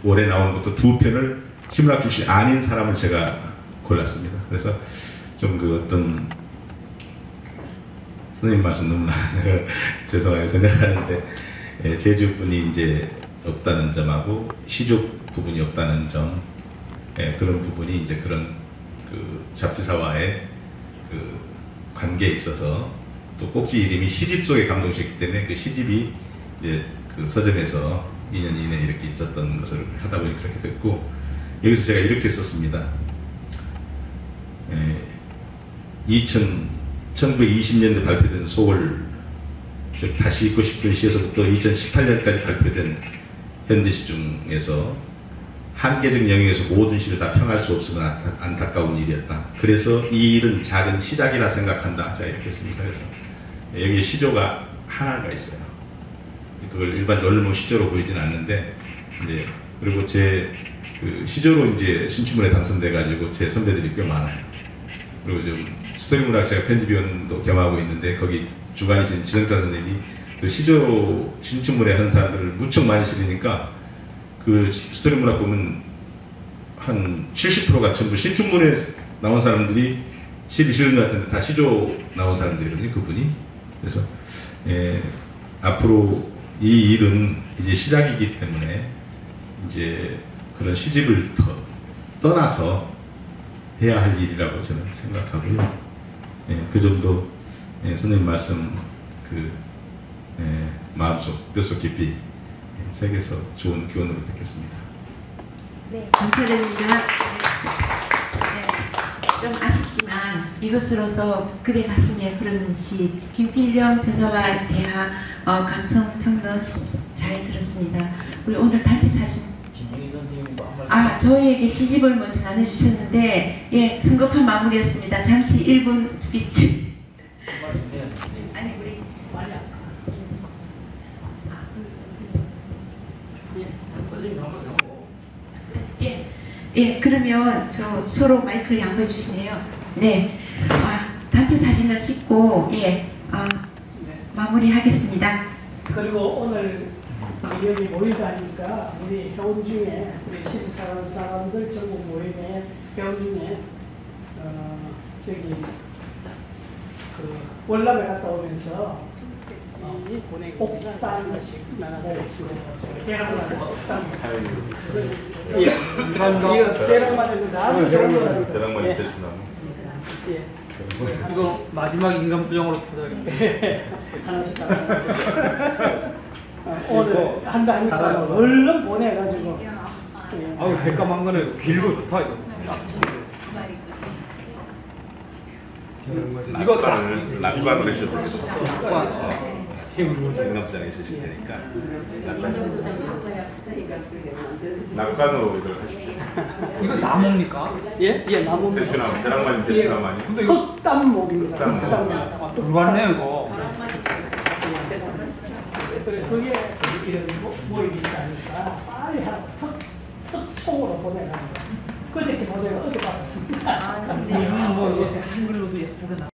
[SPEAKER 13] 월에 나온 것도 2편을 시문학 출신 아닌 사람을 제가 골랐습니다. 그래서 좀 그 어떤 선생님 말씀 너무나 죄송하게 생각하는데 제주분이 이제 없다는 점하고 시족 부분이 없다는 점, 그런 부분이 이제 그런 그 잡지사와의 그 관계에 있어서, 또 꼭지 이름이 시집 속의 감동시였기 때문에 그 시집이 이제 그 서점에서 2년 이내에 이렇게 있었던 것을 하다 보니 그렇게 됐고, 여기서 제가 이렇게 썼습니다. 1920년대 발표된 소월, 다시 읽고 싶은 시에서부터 2018년까지 발표된 현대시 중에서 한계적 영역에서 모든 시를 다 평할 수 없으면 안타까운 일이었다. 그래서 이 일은 작은 시작이라 생각한다. 제가 이렇게 했습니다. 그래서 여기에 시조가 하나가 있어요. 그걸 일반 원문 시조로 보이지는 않는데, 이제 그리고 제 그 시조로 이제 신춘문에 당선돼가지고 제 선배들이 꽤 많아요. 그리고 좀 스토리 문학 제가 편집위원도 겸하고 있는데 거기 주관이신 지성자 선생님이 그 그 시조 신춘문예 한 사람들을 무척 많이 실으니까 그 스토리 문학 보면 한 70%가 전부 신춘문예 나온 사람들이 시를 실은 것 같은데 다 시조 나온 사람들이거든요, 그분이. 그래서 앞으로 이 일은 이제 시작이기 때문에 이제 그런 시집을 떠나서 해야 할 일이라고 저는 생각하고요. 그 점도 선생님 말씀 그 마음속 뼛속 깊이 새겨서 좋은 교훈으로 듣겠습니다.
[SPEAKER 7] 네, 감사드립니다. 좀 아쉽지만 이것으로서 그대 가슴에 흐르는 시 김필령 제사와 대하 감성평론 시집 잘 들었습니다. 우리 오늘 단체 사진 저희에게 시집을 먼저 나눠주셨는데 예, 성급한 마무리였습니다. 잠시 1분 스피치. 아니 우리 예, 그러면 저 서로 마이크를 양보해 주시네요. 네, 단체 사진을 찍고 마무리하겠습니다.
[SPEAKER 10] 그리고 오늘 여기 모이다니까 우리 회원 중에 우리 신사람 사람들 전국 모임에 회원 중에 저기 그 월남에 갔다 오면서 옥당 나라가 있습니다. 대랑만 옥당. 이거 대랑만 했는데 아주 좋은 거라니까.
[SPEAKER 3] 대랑만 대추나무.
[SPEAKER 2] 이거 마지막 인간부정으로 포장해.
[SPEAKER 10] 오늘 한다 하니까 얼른 보내가지고.
[SPEAKER 2] 아우 새까만 거네. 길고 좋다 이거.
[SPEAKER 3] 낙관을 하셔도 되겠다. 영납장에 있으실 테니까 낙관으로 이걸 하십시오.
[SPEAKER 2] 이거 나무입니까?
[SPEAKER 10] 예, 나무입니다.
[SPEAKER 3] 대추나무, 대랑만이 대추나무 아니에요?
[SPEAKER 2] 근데 이거
[SPEAKER 10] 흑담목입니다.
[SPEAKER 2] 흑담목. 불가네 이거.
[SPEAKER 10] 그게 이런 모임이 있다니까 빨리 특송으로 보내라는 거야. 그저께 보내면 어디 받았습니다.
[SPEAKER 2] 뭐 한글로도 예쁘게 나.